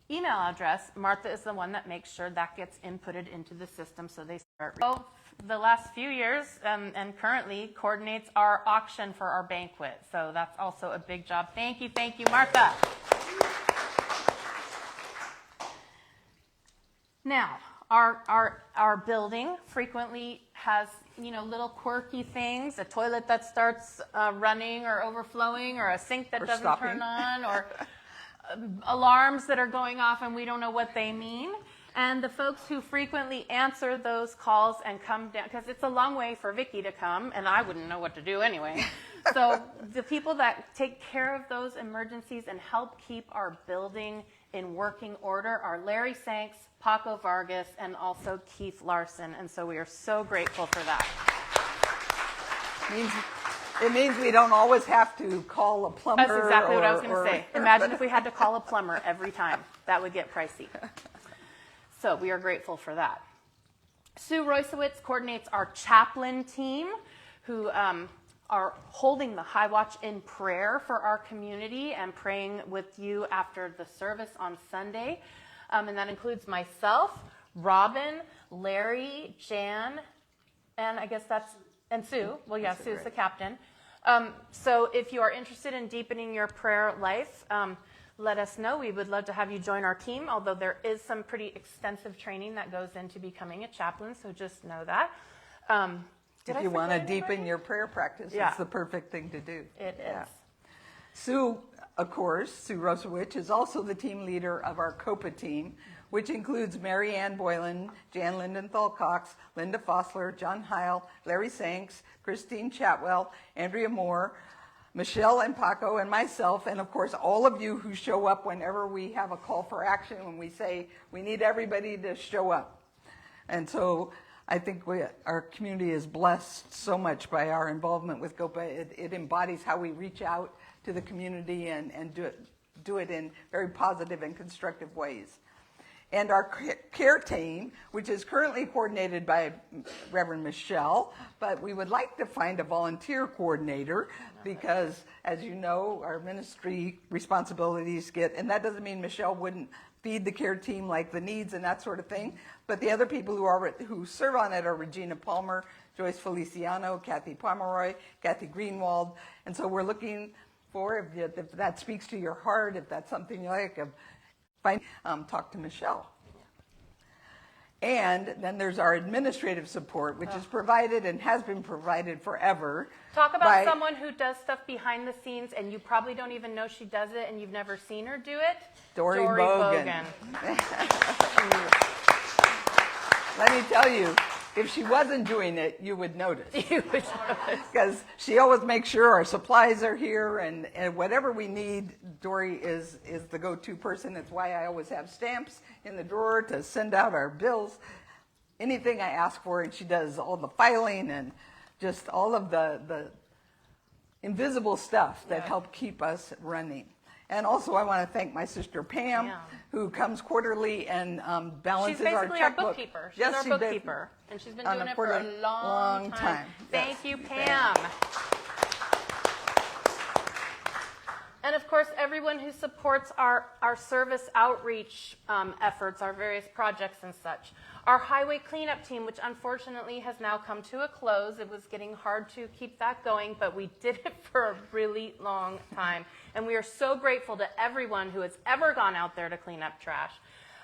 email address, Martha is the one that makes sure that gets inputted into the system so they start. So the last few years and currently coordinates our auction for our banquet. So that's also a big job. Thank you, Martha. Now, our building frequently has little quirky things, a toilet that starts running or overflowing, or a sink that doesn't turn on, or alarms that are going off and we don't know what they mean. And the folks who frequently answer those calls and come down, because it's a long way for Vicky to come, and I wouldn't know what to do anyway. So the people that take care of those emergencies and help keep our building in working order are Larry Sanks, Paco Vargas, and also Keith Larson. And so we are so grateful for that. It means we don't always have to call a plumber. That's exactly what I was going to say. Imagine if we had to call a plumber every time. That would get pricey. So we are grateful for that. Sue Roysowitz coordinates our chaplain team, who are holding the high watch in prayer for our community and praying with you after the service on Sunday. And that includes myself, Robin, Larry, Jan, and I guess and Sue. Well, yeah, Sue's the captain. So if you are interested in deepening your prayer life, let us know. We would love to have you join our team, although there is some pretty extensive training that goes into becoming a chaplain, so just know that. If you want to deepen your prayer practice, it's the perfect thing to do. It is. Sue, of course, Sue Rosowich is also the team leader of our COPA team, which includes Mary Ann Boylan, Jan Lindenthal Cox, Linda Fossler, John Heil, Larry Sanks, Christine Chatwell, Andrea Moore, Michelle and Paco and myself, and of course all of you who show up whenever we have a call for action, when we say we need everybody to show up. And so I think our community is blessed so much by our involvement with GOPA. It embodies how we reach out to the community and do it in very positive and constructive ways. And our care team, which is currently coordinated by Reverend Michelle, but we would like to find a volunteer coordinator because, as you know, our ministry responsibilities and that doesn't mean Michelle wouldn't feed the care team like the needs and that sort of thing, but the other people who serve on it are Regina Palmer, Joyce Feliciano, Kathy Pomeroy, Kathy Greenwald, and so we're looking for, if that speaks to your heart, if that's something you like, talk to Michelle. And then there's our administrative support, which is provided and has been provided forever. Talk about someone who does stuff behind the scenes and you probably don't even know she does it and you've never seen her do it. Dory Bogan. Let me tell you, if she wasn't doing it, you would notice. You would notice. Because she always makes sure our supplies are here, and whatever we need, Dory is the go-to person. It's why I always have stamps in the drawer to send out our bills. Anything I ask for, and she does all the filing and just all of the invisible stuff that help keep us running. And also, I want to thank my sister Pam, who comes quarterly and balances our checkbook. She's basically our bookkeeper. She's our bookkeeper, and she's been doing it for a long time. Thank you, Pam. And of course, everyone who supports our service outreach efforts, our various projects and such. Our highway cleanup team, which unfortunately has now come to a close. It was getting hard to keep that going, but we did it for a really long time. And we are so grateful to everyone who has ever gone out there to clean up trash.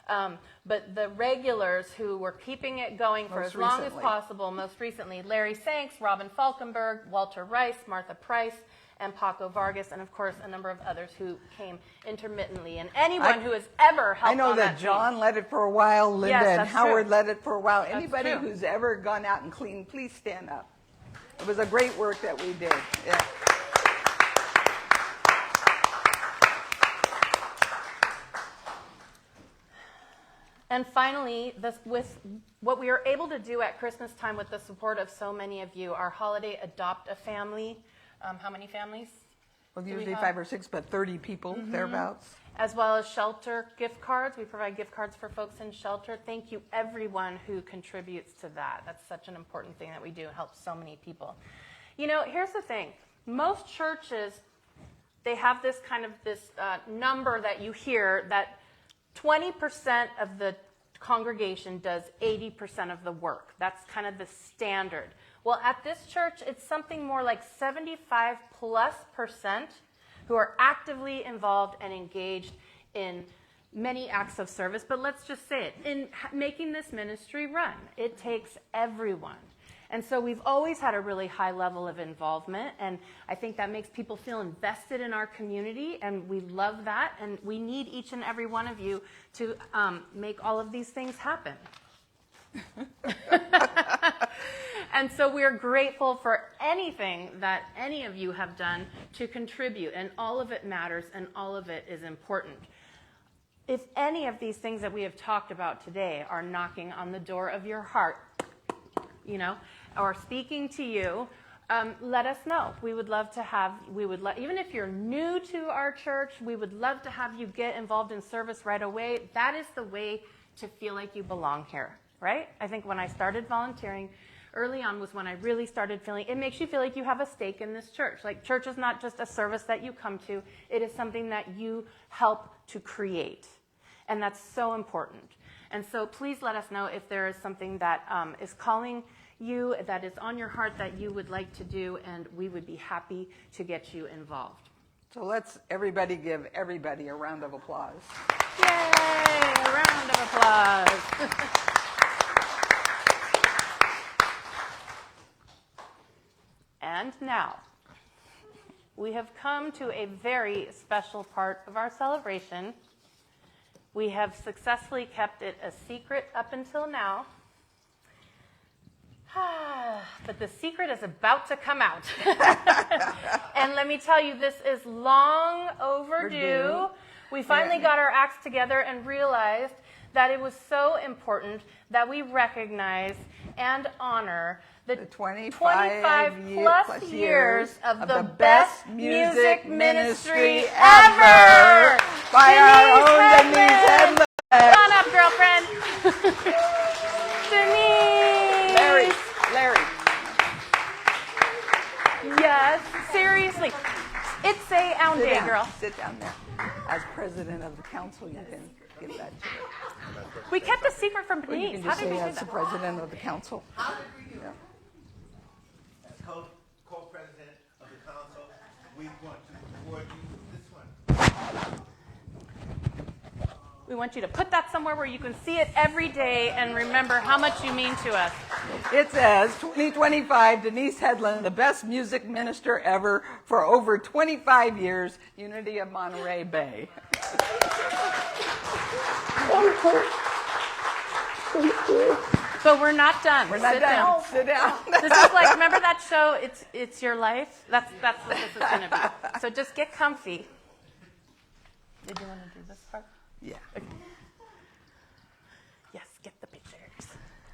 But the regulars who were keeping it going for as long as possible, most recently, Larry Sanks, Robin Falkenberg, Walter Rice, Martha Price, and Paco Vargas, and of course a number of others who came intermittently. And anyone who has ever helped. I know that John led it for a while, Linda and Howard led it for a while. That's Anybody true. who's ever gone out and cleaned, please stand up. It was a great work that we did. Yeah. And finally, with what we are able to do at Christmas time with the support of so many of you, our holiday Adopt a Family. How many families? Well, usually 5 or 6, but 30 people, thereabouts. As well as shelter gift cards. We provide gift cards for folks in shelter. Thank you, everyone who contributes to that. That's such an important thing that we do. It helps so many people. You know, here's the thing. Most churches, they have this kind of number that you hear that 20% of the congregation does 80% of the work. That's kind of the standard. Well, at this church, it's something more like 75+% who are actively involved and engaged in many acts of service. But let's just say it, in making this ministry run, it takes everyone. And so we've always had a really high level of involvement, and I think that makes people feel invested in our community, and we love that, and we need each and every one of you to make all of these things happen. And so we're grateful for anything that any of you have done to contribute, and all of it matters, and all of it is important. If any of these things that we have talked about today are knocking on the door of your heart, you know, or speaking to you, let us know. We would love to have, even if you're new to our church, we would love to have you get involved in service right away. That is the way to feel like you belong here, right? I think when I started volunteering early on was when I really started feeling, it makes you feel like you have a stake in this church. Like, church is not just a service that you come to, it is something that you help to create. And that's so important. And so please let us know if there is something that is calling you, that is on your heart, that you would like to do, and we would be happy to get you involved. So let's everybody give everybody a round of applause. Yay! A round of applause. And now, we have come to a very special part of our celebration. We have successfully kept it a secret up until now. But the secret is about to come out. And let me tell you, this is long overdue. We finally got our acts together and realized that it was so important that we recognize and honor the 25 plus years of the best music ministry ever! By our own Denise Hedlind. Come on up, girlfriend. Denise! Larry. Yes, seriously. It's a ound day, girl. Sit down there. As president of the council, you can give that to her. We kept a secret from Or you Denise. can How just did we say do as the that? president of the council. Yeah. As co-president of the council, we want to award you this one. We want you to put that somewhere where you can see it every day and remember how much you mean to us. It says, 2025, Denise Hedlind, the best music minister ever for over 25 years, Unity of Monterey Bay. But we're not done. We're not Sit done. down. Sit down. This is like, remember that show, It's Your Life? That's what this is going to be. So just get comfy. Did you want to do this part? Yeah. Okay. Yes, get the pictures.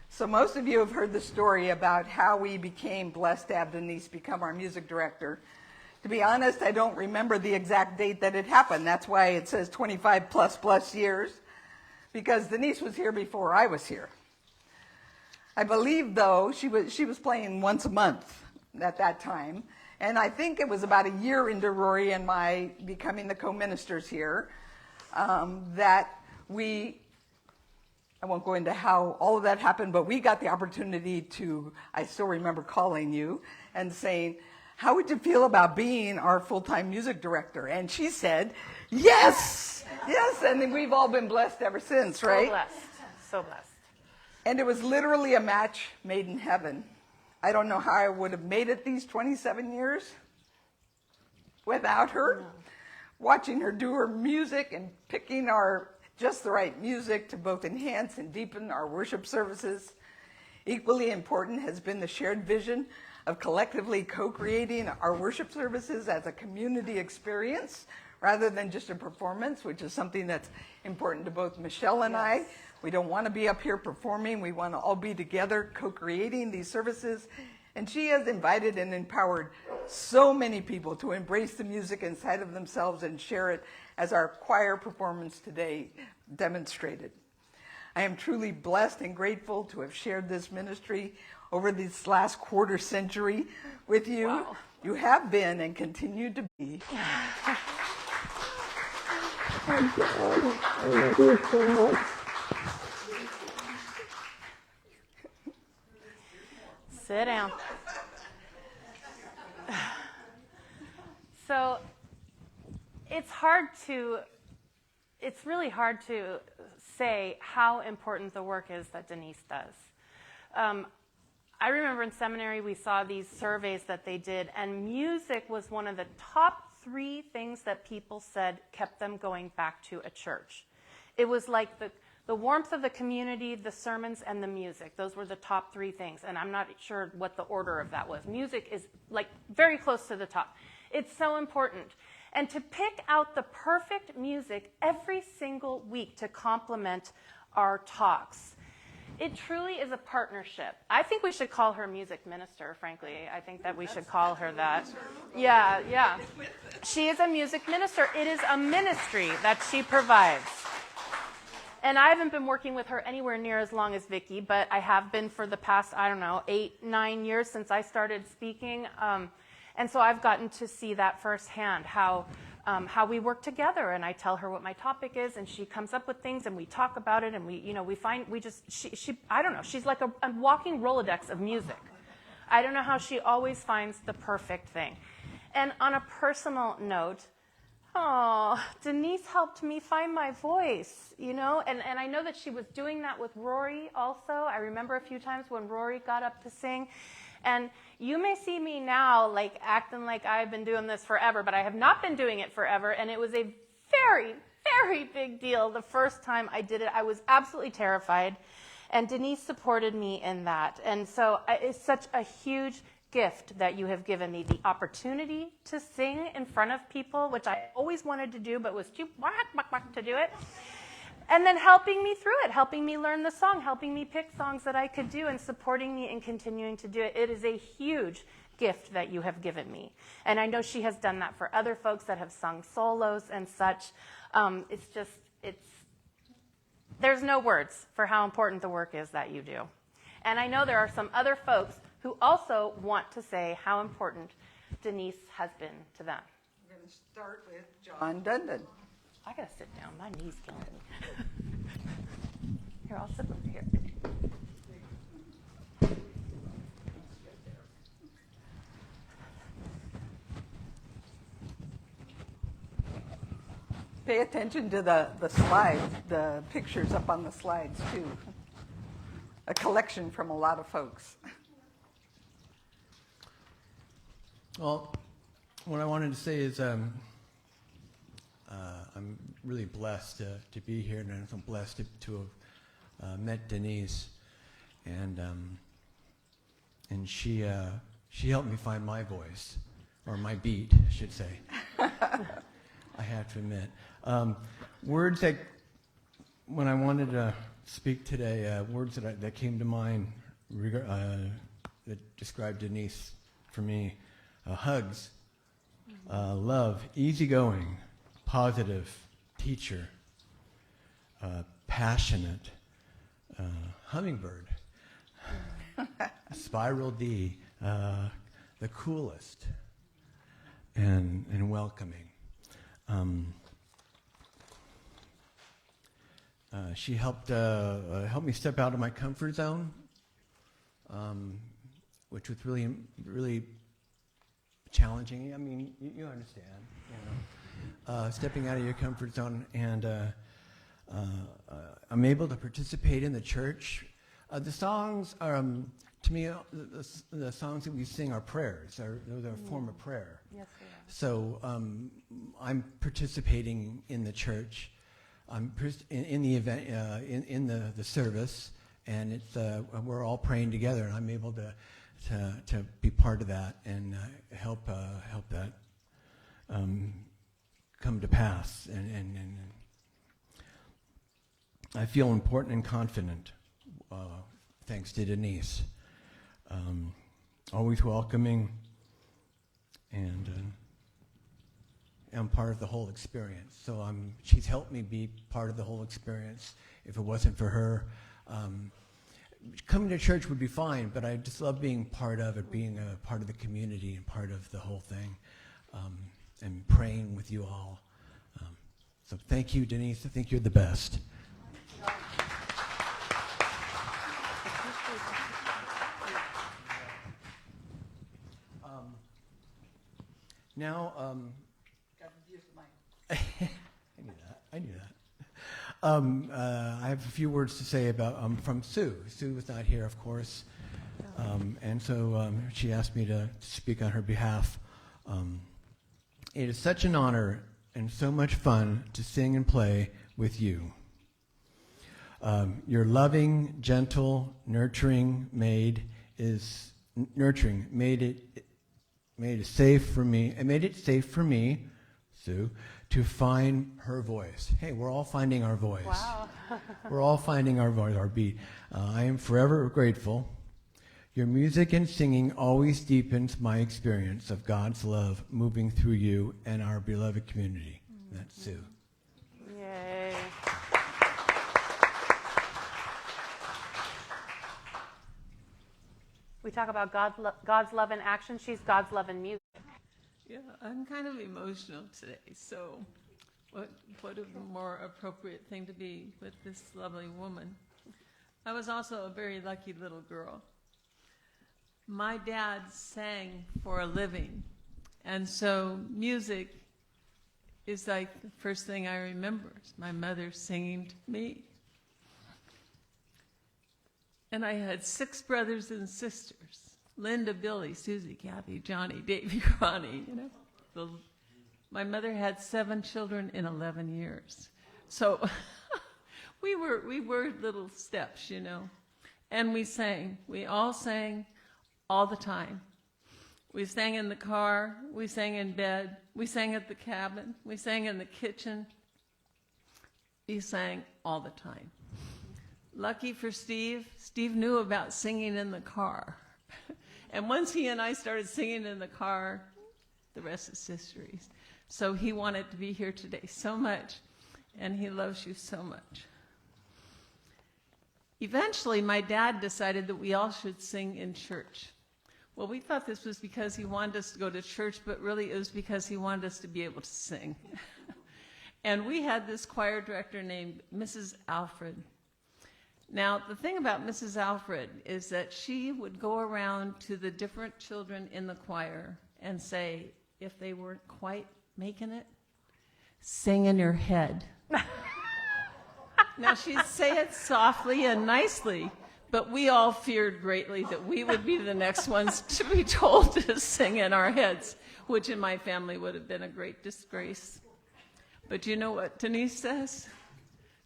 So most of you have heard the story about how we became blessed to have Denise become our music director. To be honest, I don't remember the exact date that it happened. That's why it says 25 plus years, because Denise was here before I was here. I believe, though, she was playing once a month at that time, and I think it was about a year into Rory and my becoming the co-ministers here that I won't go into how all of that happened, but we got the opportunity to, I still remember calling you and saying, how would you feel about being our full-time music director? And she said, yes, and we've all been blessed ever since, right? So blessed. And it was literally a match made in heaven. I don't know how I would have made it these 27 years without her. No. Watching her do her music and picking just the right music to both enhance and deepen our worship services. Equally important has been the shared vision of collectively co-creating our worship services as a community experience rather than just a performance, which is something that's important to both Michelle and I. We don't want to be up here performing. We want to all be together co-creating these services. And she has invited and empowered so many people to embrace the music inside of themselves and share it, as our choir performance today demonstrated. I am truly blessed and grateful to have shared this ministry over this last quarter century with you. Wow. You have been and continue to be. Sit down. So it's really hard to say how important the work is that Denise does. I remember in seminary we saw these surveys that they did, and music was one of the top 3 things that people said kept them going back to a church. It was like the warmth of the community, the sermons, and the music. Those were the top 3 things, and I'm not sure what the order of that was. Music is like very close to the top. It's so important. And to pick out the perfect music every single week to complement our talks, it truly is a partnership. I think we should call her music minister, frankly. I think that we should call her that. Yeah. She is a music minister. It is a ministry that she provides. And I haven't been working with her anywhere near as long as Vicki, but I have been for the past, 8, 9 years since I started speaking. And so I've gotten to see that firsthand, how we work together. And I tell her what my topic is, and she comes up with things, and we talk about it, and I don't know, she's like a walking Rolodex of music. I don't know how she always finds the perfect thing. And on a personal note, Denise helped me find my voice, and I know that she was doing that with Rory also. I remember a few times when Rory got up to sing. And you may see me now like acting like I've been doing this forever, but I have not been doing it forever. And it was a very, very big deal the first time I did it. I was absolutely terrified. And Denise supported me in that. And so it's such a huge gift that you have given me, the opportunity to sing in front of people, which I always wanted to do, but was too whack to do it. And then helping me through it, helping me learn the song, helping me pick songs that I could do, and supporting me in continuing to do it. It is a huge gift that you have given me. And I know she has done that for other folks that have sung solos and such. There's no words for how important the work is that you do. And I know there are some other folks who also want to say how important Denise has been to them. I'm going to start with John Dundon. I gotta sit down. My knee's killing me. Here, I'll sit over here. Pay attention to the slides, the pictures up on the slides, too. A collection from a lot of folks. Well, what I wanted to say is I'm really blessed to be here, and I'm blessed to have met Denise, and she helped me find my voice, or my beat, I should say. I have to admit. Words that, when I wanted to speak today, words that came to mind that described Denise for me: hugs, love, easygoing, positive, teacher, passionate, hummingbird, Spiral D, the coolest, and welcoming. She helped me step out of my comfort zone, which was really, really challenging. I mean, you understand, you know, stepping out of your comfort zone, and I'm able to participate in the church. The songs are, to me, the songs that we sing are prayers. They're a form of prayer. Yes, we are. So I'm participating in the church. I'm in the event, in the service, and it's we're all praying together, and I'm able to be part of that and help that come to pass. And I feel important and confident, thanks to Denise. Always welcoming, and I'm part of the whole experience. So she's helped me be part of the whole experience. If it wasn't for her, coming to church would be fine, but I just love being part of it, being a part of the community and part of the whole thing, and praying with you all. So thank you, Denise. I think you're the best. Now, I knew that. I have a few words to say about from Sue. Sue was not here, of course, and so she asked me to speak on her behalf. It is such an honor and so much fun to sing and play with you. Your loving, gentle, nurturing maid is nurturing. Made it safe for me. It made it safe for me, Sue, to find her voice. Hey, we're all finding our voice. Wow. We're all finding our voice, our beat. I am forever grateful. Your music and singing always deepens my experience of God's love moving through you and our beloved community. That's Sue. Yay. We talk about God's love in action. She's God's love in music. Yeah, I'm kind of emotional today, so what a more appropriate thing to be with this lovely woman. I was also a very lucky little girl. My dad sang for a living, and so music is like the first thing I remember. My mother singing to me. And I had 6 brothers and sisters: Linda, Billy, Susie, Kathy, Johnny, Davy, Ronnie. You know, my mother had 7 children in 11 years. So we were little steps, you know. And we sang. We all sang all the time. We sang in the car. We sang in bed. We sang at the cabin. We sang in the kitchen. We sang all the time. Lucky for Steve, Steve knew about singing in the car. And once he and I started singing in the car, the rest is history. So he wanted to be here today so much, and he loves you so much. Eventually, my dad decided that we all should sing in church. Well, we thought this was because he wanted us to go to church, but really it was because he wanted us to be able to sing. And we had this choir director named Mrs. Alfred. Now, the thing about Mrs. Alfred is that she would go around to the different children in the choir and say, if they weren't quite making it, sing in your head. Now, she'd say it softly and nicely, but we all feared greatly that we would be the next ones to be told to sing in our heads, which in my family would have been a great disgrace. But you know what Denise says?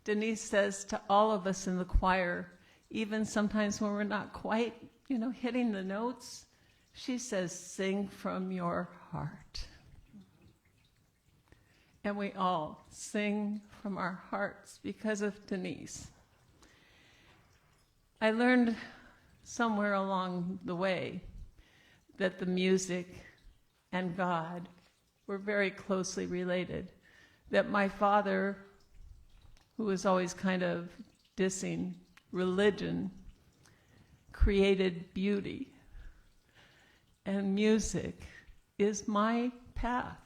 Denise says to all of us in the choir, even sometimes when we're not quite, hitting the notes, she says, sing from your heart. And we all sing from our hearts because of Denise. I learned somewhere along the way that the music and God were very closely related, that my father, who was always kind of dissing religion, created beauty. And music is my path.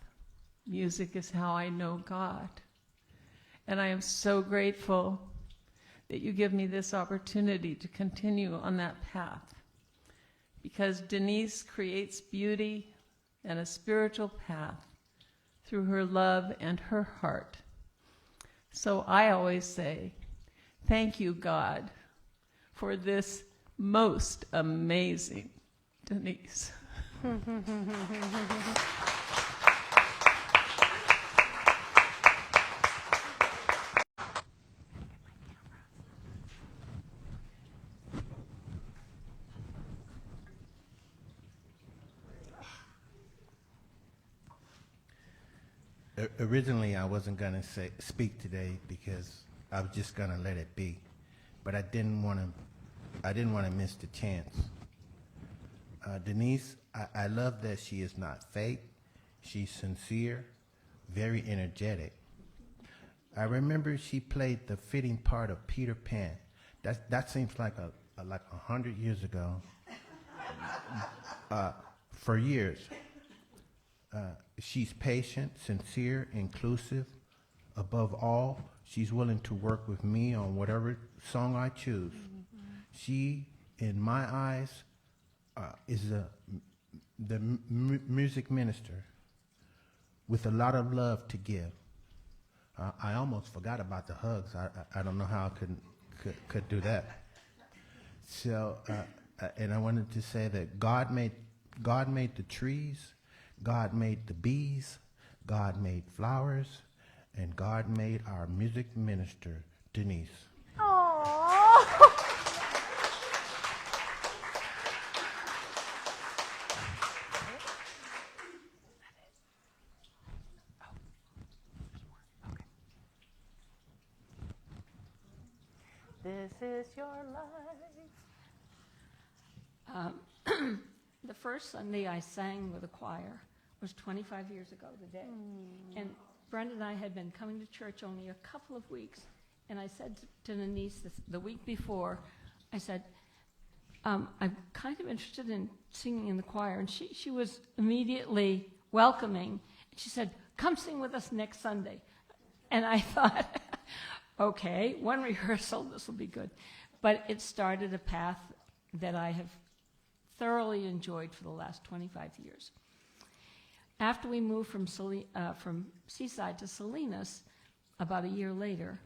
Music is how I know God. And I am so grateful that you give me this opportunity to continue on that path. Because Denise creates beauty and a spiritual path through her love and her heart. So I always say, thank you, God, for this most amazing Denise. Originally, I wasn't going to speak today because I was just going to let it be, but I didn't want to miss the chance. Denise, I love that she is not fake. She's sincere, very energetic. I remember she played the fitting part of Peter Pan. That seems like 100 years ago. For years. She's patient, sincere, inclusive. Above all, she's willing to work with me on whatever song I choose. Mm-hmm. She, in my eyes, is the music minister with a lot of love to give. I almost forgot about the hugs. I don't know how I could do that. So, and I wanted to say that God made the trees. God made the bees, God made flowers, and God made our music minister, Denise. Aww. This is your life. The first Sunday I sang with a choir was 25 years ago today. And Brenda and I had been coming to church only a couple of weeks, and I said to Denise the week before, I said, I'm kind of interested in singing in the choir. And she was immediately welcoming. She said, come sing with us next Sunday. And I thought, okay, one rehearsal, this will be good. But it started a path that I have thoroughly enjoyed for the last 25 years. After we moved from Seaside to Salinas, about a year later,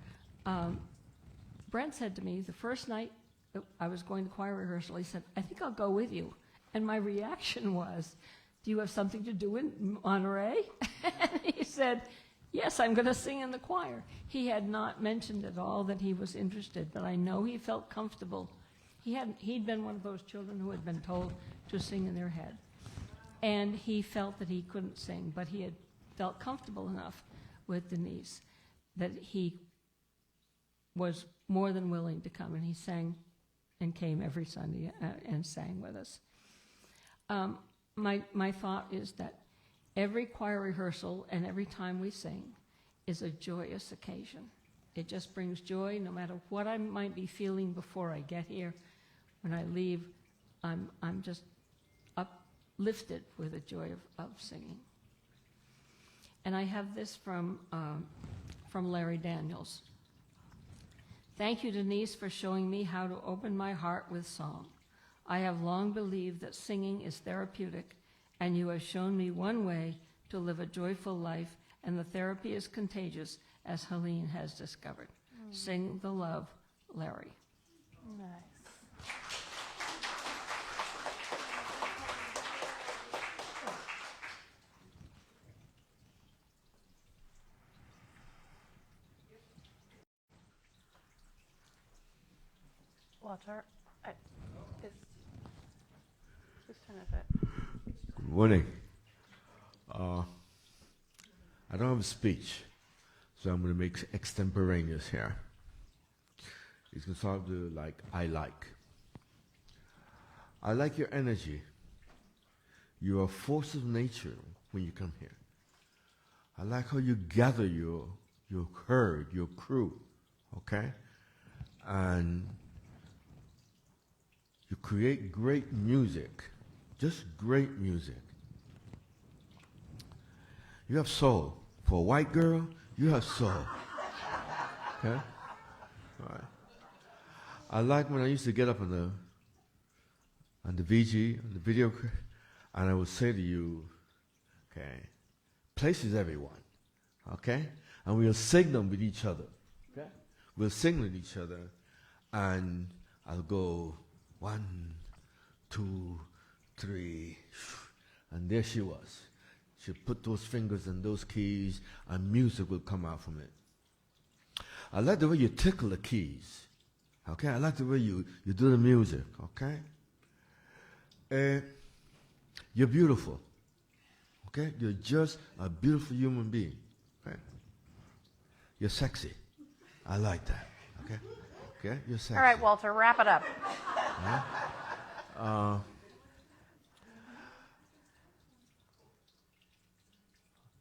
Brent said to me, the first night that I was going to choir rehearsal, he said, I think I'll go with you. And my reaction was, do you have something to do in Monterey? And he said, yes, I'm going to sing in the choir. He had not mentioned at all that he was interested, but I know he felt comfortable He'd been one of those children who had been told to sing in their head. And he felt that he couldn't sing, but he had felt comfortable enough with Denise that he was more than willing to come, and he sang and came every Sunday and sang with us. My thought is that every choir rehearsal and every time we sing is a joyous occasion. It just brings joy no matter what I might be feeling before I get here. When I leave, I'm just uplifted with the joy of singing. And I have this from Larry Daniels. Thank you, Denise, for showing me how to open my heart with song. I have long believed that singing is therapeutic, and you have shown me one way to live a joyful life, and the therapy is contagious, as Helene has discovered. Sing the love, Larry. Nice. Walter, whose turn is it? Good morning. I don't have a speech, so I'm going to make extemporaneous here. It's going to start with like I like. I like your energy. You are a force of nature when you come here. I like how you gather your herd, your crew, okay? And you create great music, just great music. You have soul. For a white girl, you have soul. Okay? All right. I like when I used to get up on the VG, on the video, and I would say to you, okay, places everyone, okay? And we'll sing them with each other, okay? We'll sing with each other, and I'll go 1, 2, 3, and there she was. She'd put those fingers in those keys, and music will come out from it. I like the way you tickle the keys, okay? I like the way you do the music, okay? You're beautiful, okay? You're just a beautiful human being, okay? You're sexy. I like that, okay? Okay, you're sexy. All right, Walter, wrap it up.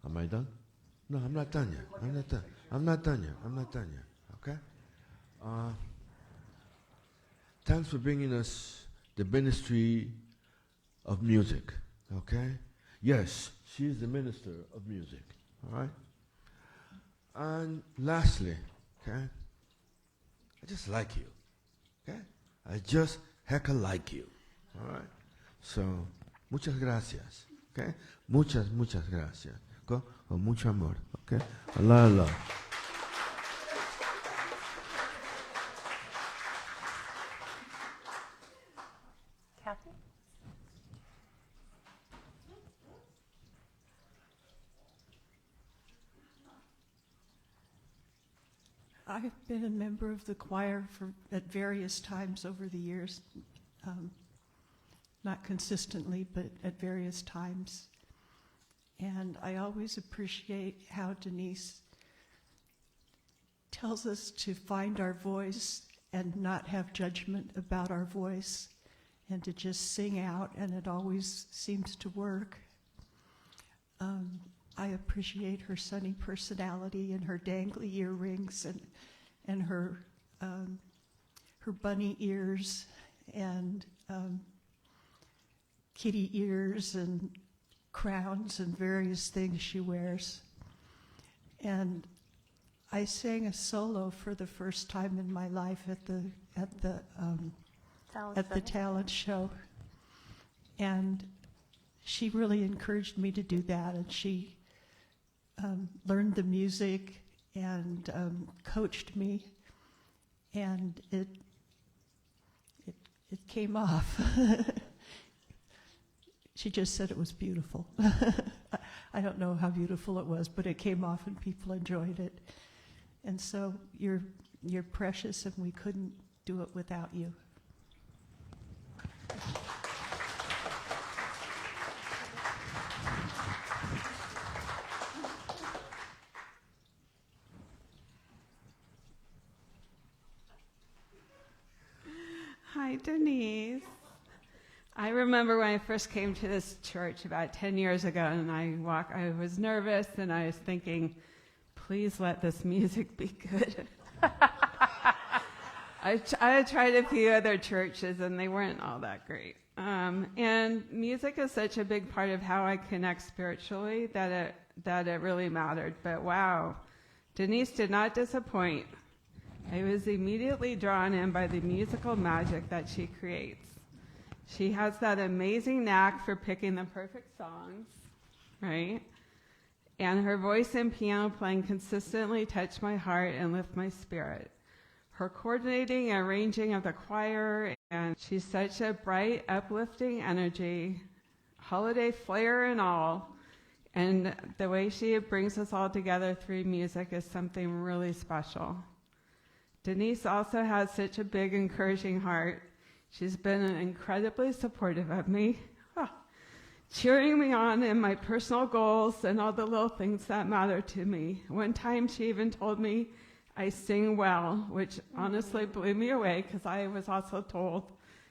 Am I done? No, I'm not done yet. I'm not done yet. Okay? Thanks for bringing us the ministry of music. Okay? Yes, she's the minister of music. All right? And lastly, okay? I just like you. Okay? I just hecka like you. All right? So, muchas gracias. Okay? Muchas gracias. Con mucho amor. Okay? A lot of love. Kathy? I've been a member of the choir at various times over the years, not consistently, but at various times. And I always appreciate how Denise tells us to find our voice and not have judgment about our voice and to just sing out, and it always seems to work. I appreciate her sunny personality and her dangly earrings and her bunny ears and kitty ears and crowns and various things she wears. And I sang a solo for the first time in my life at the talent show, and she really encouraged me to do that, and she learned the music and coached me, and it came off. She just said it was beautiful. I don't know how beautiful it was, but it came off and people enjoyed it. And so you're precious, and we couldn't do it without you. Hi, Denise. I remember when I first came to this church about 10 years ago, and I was nervous, and I was thinking, please let this music be good. I tried a few other churches, and they weren't all that great. And music is such a big part of how I connect spiritually that it really mattered. But wow, Denise did not disappoint. I was immediately drawn in by the musical magic that she creates. She has that amazing knack for picking the perfect songs, right? And her voice and piano playing consistently touch my heart and lift my spirit. Her coordinating and arranging of the choir, and she's such a bright, uplifting energy, holiday flair and all. And the way she brings us all together through music is something really special. Denise also has such a big, encouraging heart. She's been incredibly supportive of me, cheering me on in my personal goals and all the little things that matter to me. One time she even told me I sing well, which honestly blew me away because I was also told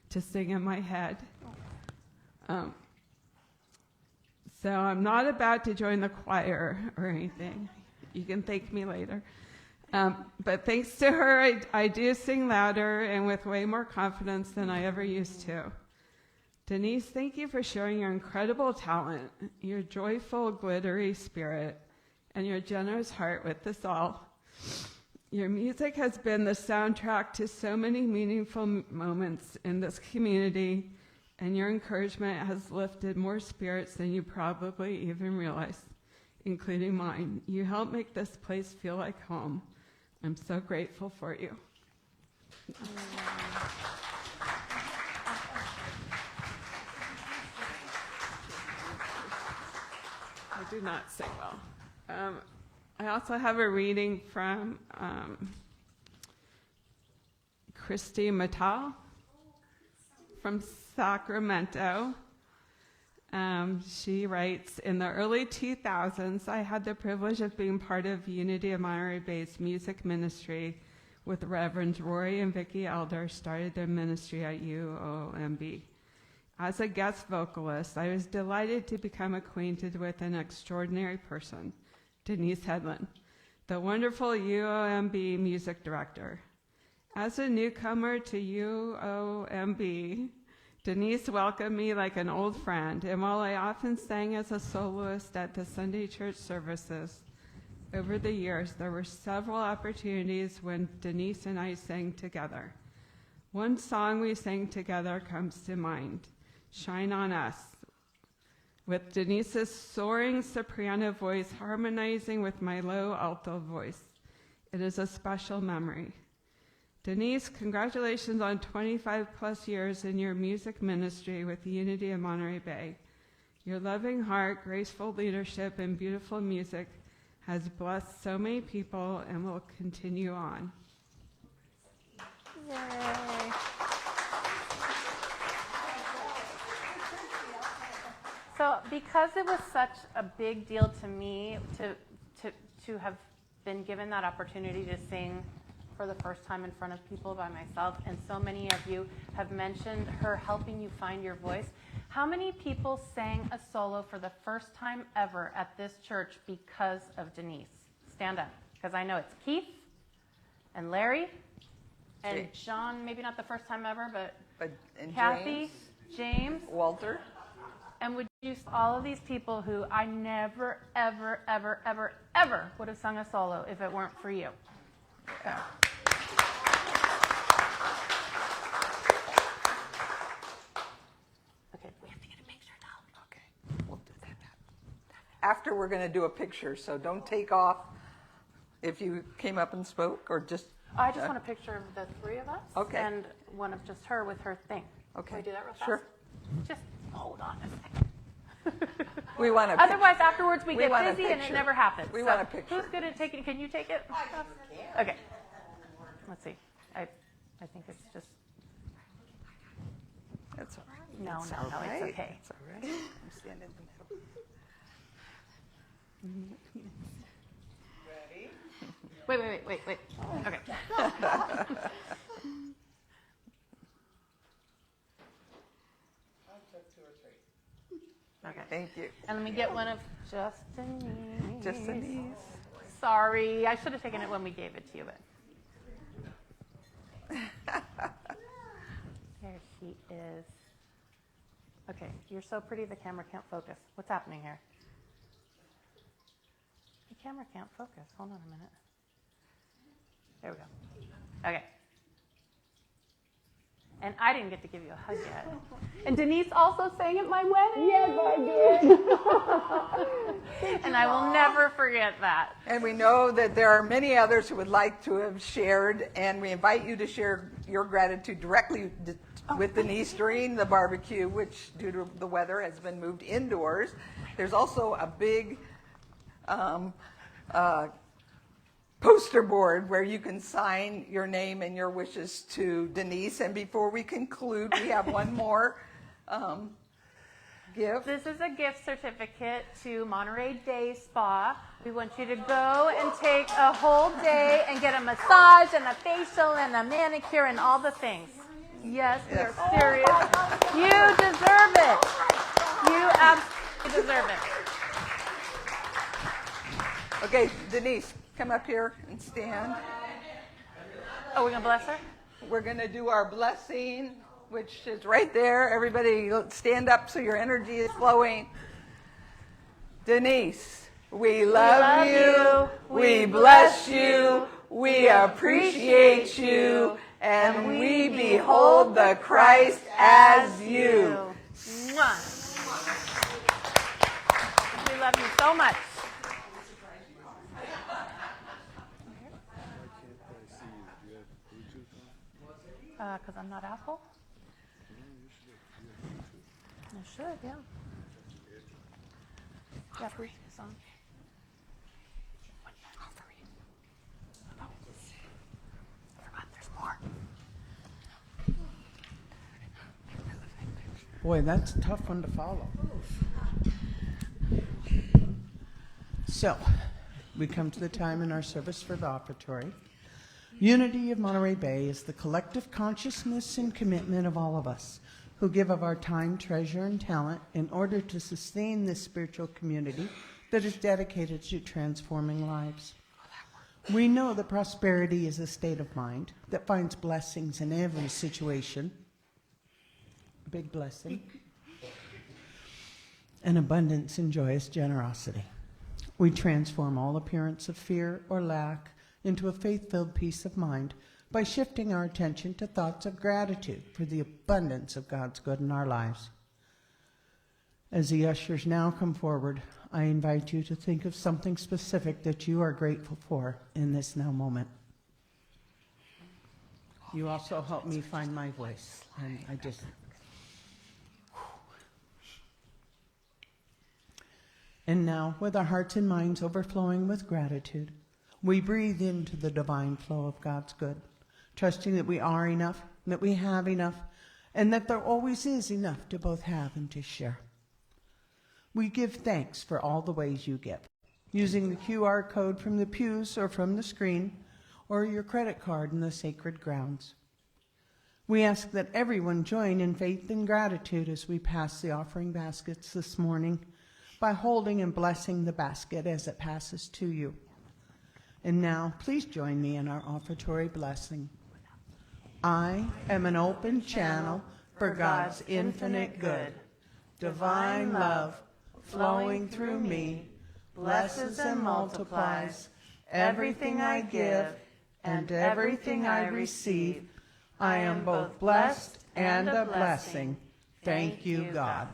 to sing in my head. So I'm not about to join the choir or anything. You can thank me later. But thanks to her, I do sing louder and with way more confidence than I ever used to. Denise, thank you for sharing your incredible talent, your joyful, glittery spirit, and your generous heart with us all. Your music has been the soundtrack to so many meaningful moments in this community, and your encouragement has lifted more spirits than you probably even realize, including mine. You help make this place feel like home. I'm so grateful for you. I do not sing well. I also have a reading from Christy Mattal from Sacramento. She writes, in the early 2000s, I had the privilege of being part of Unity of Monterey Bay's music ministry with Reverends Rory and Vicki Elder started their ministry at UOMB. As a guest vocalist, I was delighted to become acquainted with an extraordinary person, Denise Hedlind, the wonderful UOMB music director. As a newcomer to UOMB, Denise welcomed me like an old friend, and while I often sang as a soloist at the Sunday church services, over the years there were several opportunities when Denise and I sang together. One song we sang together comes to mind, Shine on Us, with Denise's soaring soprano voice harmonizing with my low alto voice. It is a special memory. Denise, congratulations on 25 plus years in your music ministry with the Unity of Monterey Bay. Your loving heart, graceful leadership, and beautiful music has blessed so many people and will continue on. Yay. So because it was such a big deal to me to have been given that opportunity to sing for the first time in front of people by myself, and so many of you have mentioned her helping you find your voice. How many people sang a solo for the first time ever at this church because of Denise? Stand up, because I know it's Keith and Larry and Sean, maybe not the first time ever, but and Kathy, James, Walter. and would you all of these people who I never, ever, ever, ever, ever would have sung a solo if it weren't for you. Yeah. Okay, we have to get a picture now. Okay, we'll do that. After we're going to do a picture, so don't take off if you came up and spoke, or just... I just want a picture of the three of us. Okay. And one of just her with her thing. Okay. Can we do that real fast? Sure. Just hold on a second. We want a Otherwise, afterwards, we get want a busy and it picture. never happens. We So want a picture. Who's good at taking? Can you take it? I can. Okay. Let's see. I think it's just. That's all right. No, It's no, all no, it's right. okay. It's all right. I'm standing in the middle. Ready? Wait. Okay. And let me get one of just Denise. Just Denise. Sorry, I should have taken it when we gave it to you, but. There she is. Okay, you're so pretty the camera can't focus. What's happening here? The camera can't focus. Hold on a minute. There we go. Okay. And I didn't get to give you a hug yet. And Denise also sang at my wedding. Yes, I did. And I will never forget that. And we know that there are many others who would like to have shared, and we invite you to share your gratitude directly with Denise during the barbecue, which, due to the weather, has been moved indoors. There's also a big poster board where you can sign your name and your wishes to Denise. And before we conclude, we have one more gift. This is a gift certificate to Monterey Bay Spa. We want you to go and take a whole day and get a massage and a facial and a manicure and all the things. Yes, we're serious. You deserve it. You absolutely deserve it. Okay, Denise, come up here and stand. Oh, we're going to bless her? We're going to do our blessing, which is right there. Everybody stand up so your energy is flowing. Denise, we love you. We bless you. We appreciate you. And we behold the Christ as you. Mwah. We love you so much. Because I'm not Apple? I should, yeah. Yeah, Bluetooth on. There's more. Boy, that's a tough one to follow. So, we come to the time in our service for the offertory. Unity of Monterey Bay is the collective consciousness and commitment of all of us who give of our time, treasure, and talent in order to sustain this spiritual community that is dedicated to transforming lives. We know that prosperity is a state of mind that finds blessings in every situation, a big blessing, and abundance in joyous generosity. We transform all appearance of fear or lack into a faith-filled peace of mind by shifting our attention to thoughts of gratitude for the abundance of God's good in our lives. As the ushers now come forward, I invite you to think of something specific that you are grateful for in this now moment. You also help me find my voice, and I just... And now, with our hearts and minds overflowing with gratitude, we breathe into the divine flow of God's good, trusting that we are enough, that we have enough, and that there always is enough to both have and to share. We give thanks for all the ways you give, using the QR code from the pews or from the screen, or your credit card in the sacred grounds. We ask that everyone join in faith and gratitude as we pass the offering baskets this morning by holding and blessing the basket as it passes to you. And now, please join me in our offertory blessing. I am an open channel for God's infinite good. Divine love flowing through me blesses and multiplies everything I give and everything I receive. I am both blessed and a blessing. Thank you, God.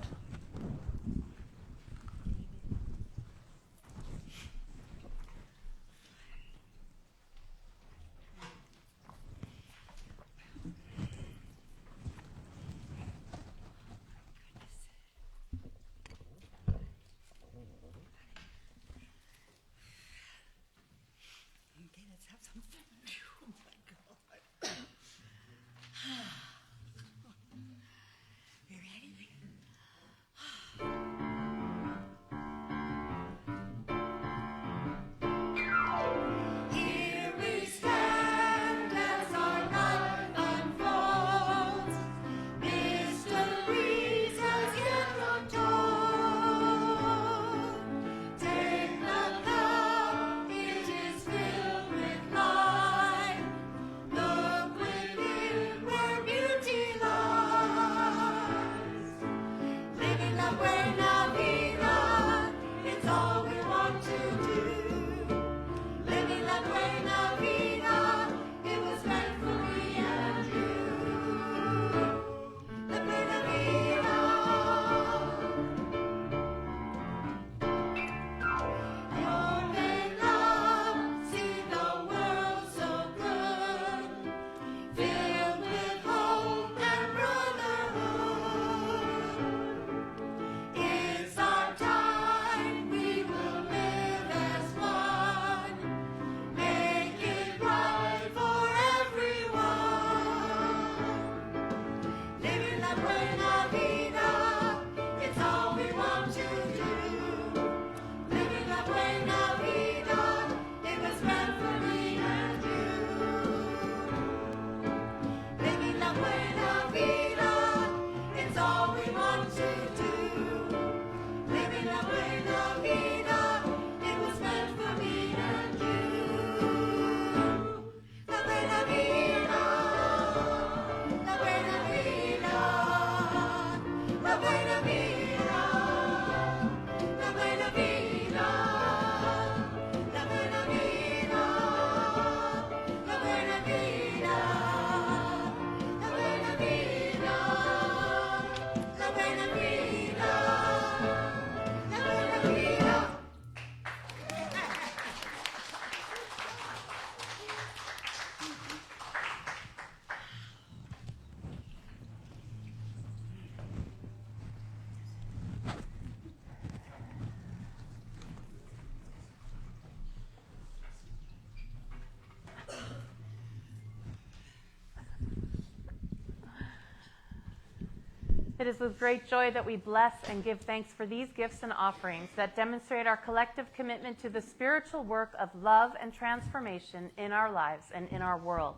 It is with great joy that we bless and give thanks for these gifts and offerings that demonstrate our collective commitment to the spiritual work of love and transformation in our lives and in our world.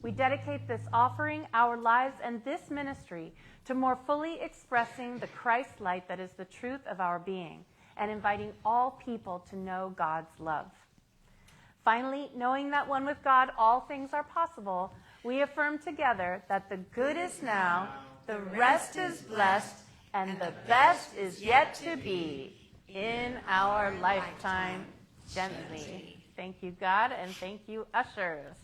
We dedicate this offering, our lives, and this ministry to more fully expressing the Christ light that is the truth of our being and inviting all people to know God's love. Finally, knowing that one with God all things are possible, we affirm together that the good is now, the rest is blessed, and the best is yet to be in our lifetime gently. Thank you, God, and thank you, ushers.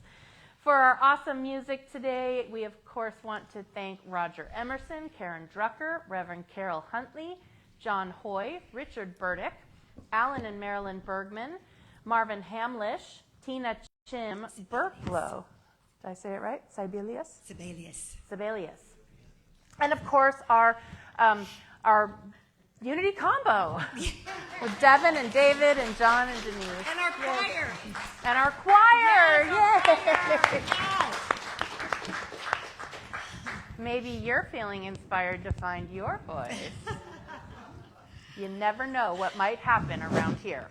For our awesome music today, we of course want to thank Roger Emerson, Karen Drucker, Reverend Carol Huntley, John Hoy, Richard Burdick, Alan and Marilyn Bergman, Marvin Hamlish, Tina Chim Burklow. Did I say it right? Sibelius? Sibelius. And of course, our Unity combo with Devin and David and John and Denise. And our choir. And our choir. Yay! Maybe you're feeling inspired to find your voice. You never know what might happen around here.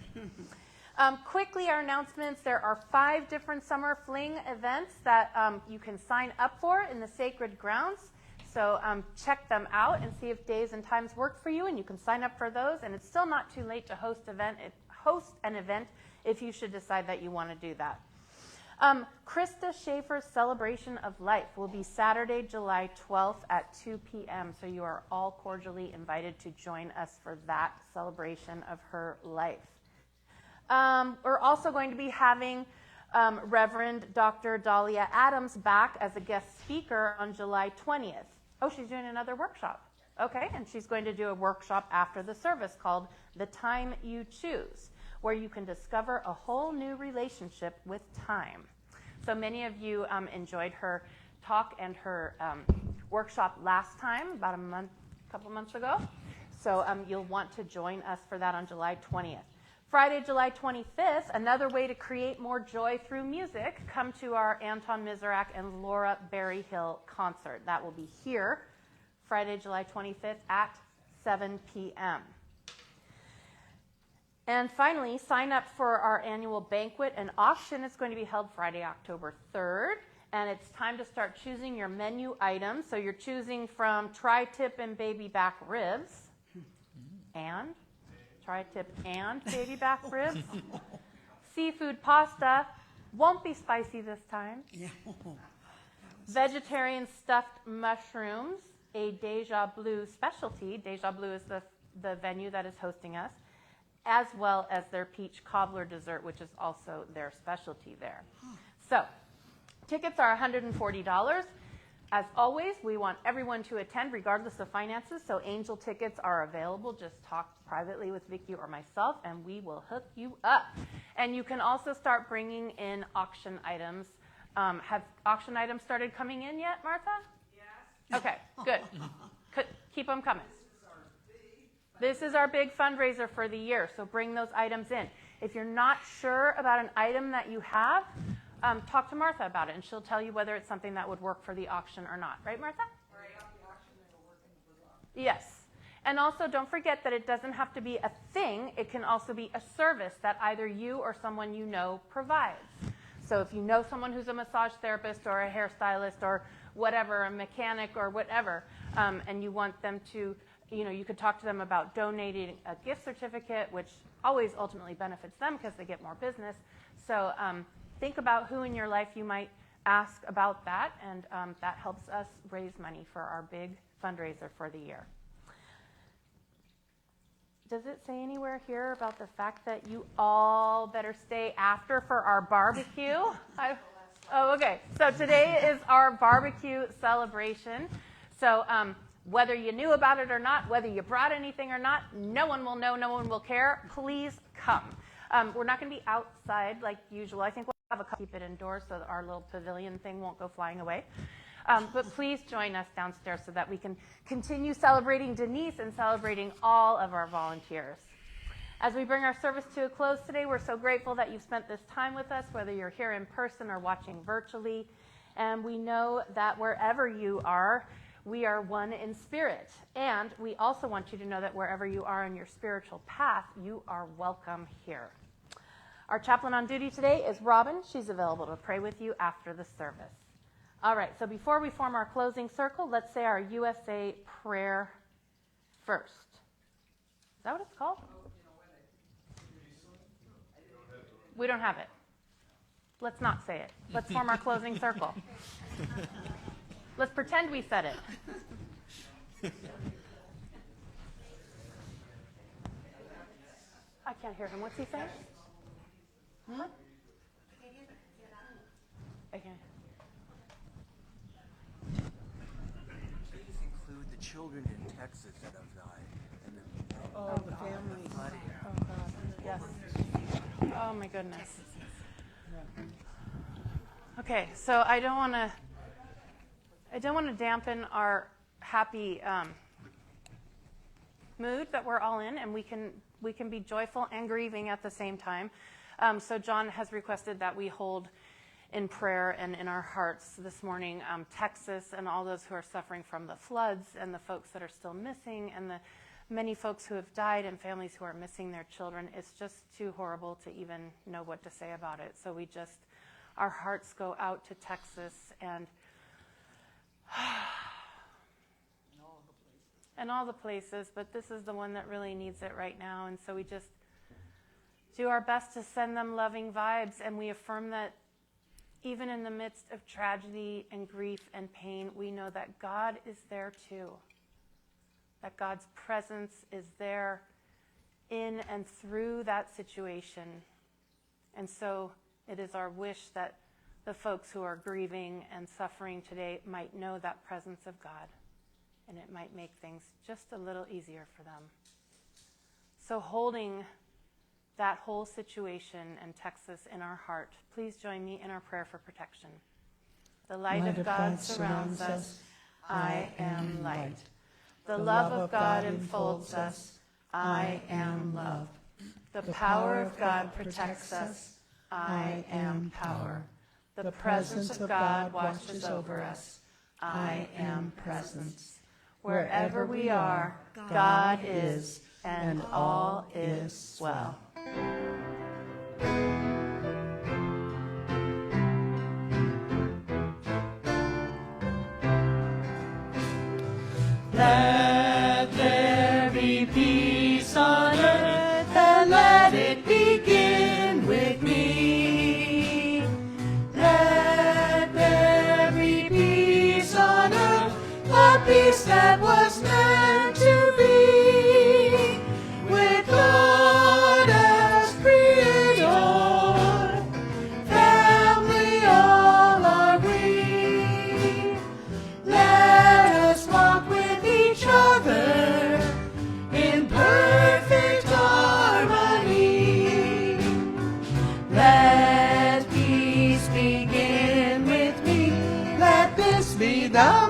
Quickly, our announcements. There are 5 different Summer Fling events that you can sign up for in the sacred grounds. So check them out and see if days and times work for you, and you can sign up for those. And it's still not too late to host an event if you should decide that you want to do that. Krista Schaefer's Celebration of Life will be Saturday, July 12th at 2 p.m., so you are all cordially invited to join us for that celebration of her life. We're also going to be having Reverend Dr. Dahlia Adams back as a guest speaker on July 20th. Oh, she's doing another workshop. Okay, and she's going to do a workshop after the service called The Time You Choose, where you can discover a whole new relationship with time. So many of you enjoyed her talk and her workshop last time, about a couple months ago. So you'll want to join us for that on July 20th. Friday, July 25th, another way to create more joy through music, come to our Anton Miserak and Laura Berryhill concert. That will be here, Friday, July 25th at 7 p.m. And finally, sign up for our annual banquet and auction. It's going to be held Friday, October 3rd. And it's time to start choosing your menu items. So you're choosing from tri-tip and baby back ribs. And tri-tip and baby back ribs. Seafood pasta. Won't be spicy this time. Vegetarian stuffed mushrooms. A Deja Blue specialty. Deja Blue is the venue that is hosting us. As well as their peach cobbler dessert, which is also their specialty there. So, tickets are $140. As always, we want everyone to attend regardless of finances, so Angel tickets are available. Just talk privately with Vicki or myself, and we will hook you up. And you can also start bringing in auction items. Have auction items started coming in yet, Martha? Yes. Okay, good. Keep them coming. This is our big fundraiser for the year, so bring those items in. If you're not sure about an item that you have, talk to Martha about it, and she'll tell you whether it's something that would work for the auction or not. Right, Martha? Right, after the auction, they will work in the bazaar. Yes. And also, don't forget that it doesn't have to be a thing. It can also be a service that either you or someone you know provides. So if you know someone who's a massage therapist or a hairstylist or whatever, a mechanic or whatever, and you want them to, you could talk to them about donating a gift certificate, which always ultimately benefits them because they get more business. So think about who in your life you might ask about that, and that helps us raise money for our big fundraiser for the year. Does it say anywhere here about the fact that you all better stay after for our barbecue? Okay. So today is our barbecue celebration. So whether you knew about it or not, whether you brought anything or not, no one will know, no one will care. Please come. We're not going to be outside like usual. I think we'll have a keep it indoors so that our little pavilion thing won't go flying away. But please join us downstairs so that we can continue celebrating Denise and celebrating all of our volunteers. As we bring our service to a close today, we're so grateful that you've spent this time with us, whether you're here in person or watching virtually. And we know that wherever you are, We are one in spirit. And we also want you to know that wherever you are on your spiritual path, you are welcome here. Our chaplain on duty today is Robin. She's available to pray with you after the service. All right, so before we form our closing circle, let's say our USA prayer first. Is that what it's called? We don't have it. Let's not say it. Let's form our closing circle. Let's pretend we said it. I can't hear him. What's he saying? Huh? I can't. Please include the children in Texas that have died. And The family. flooding. Oh, God. Yes. Oh, my goodness. Okay, so I don't want to dampen our happy mood that we're all in, and we can be joyful and grieving at the same time. So John has requested that we hold in prayer and in our hearts this morning Texas and all those who are suffering from the floods and the folks that are still missing and the many folks who have died and families who are missing their children. It's just too horrible to even know what to say about it. So our hearts go out to Texas and all the places, but this is the one that really needs it right now. And so we just do our best to send them loving vibes, and we affirm that even in the midst of tragedy and grief and pain, we know that God is there too, that God's presence is there in and through that situation. And so it is our wish that the folks who are grieving and suffering today might know that presence of God, and it might make things just a little easier for them. So holding that whole situation and Texas in our heart, please join me in our prayer for protection. The light of God surrounds us. I am light. The love of God enfolds us. I am love. The power of God protects us. I am power. The presence of God watches over us. I am presence. Wherever we are, God is, and all is well. Let there be peace on earth, and let it begin with me. Let there be peace on earth, a peace that was meant to be, with God as creator, family all are we. Let us walk with each other in perfect harmony. Let peace begin with me. Let this be the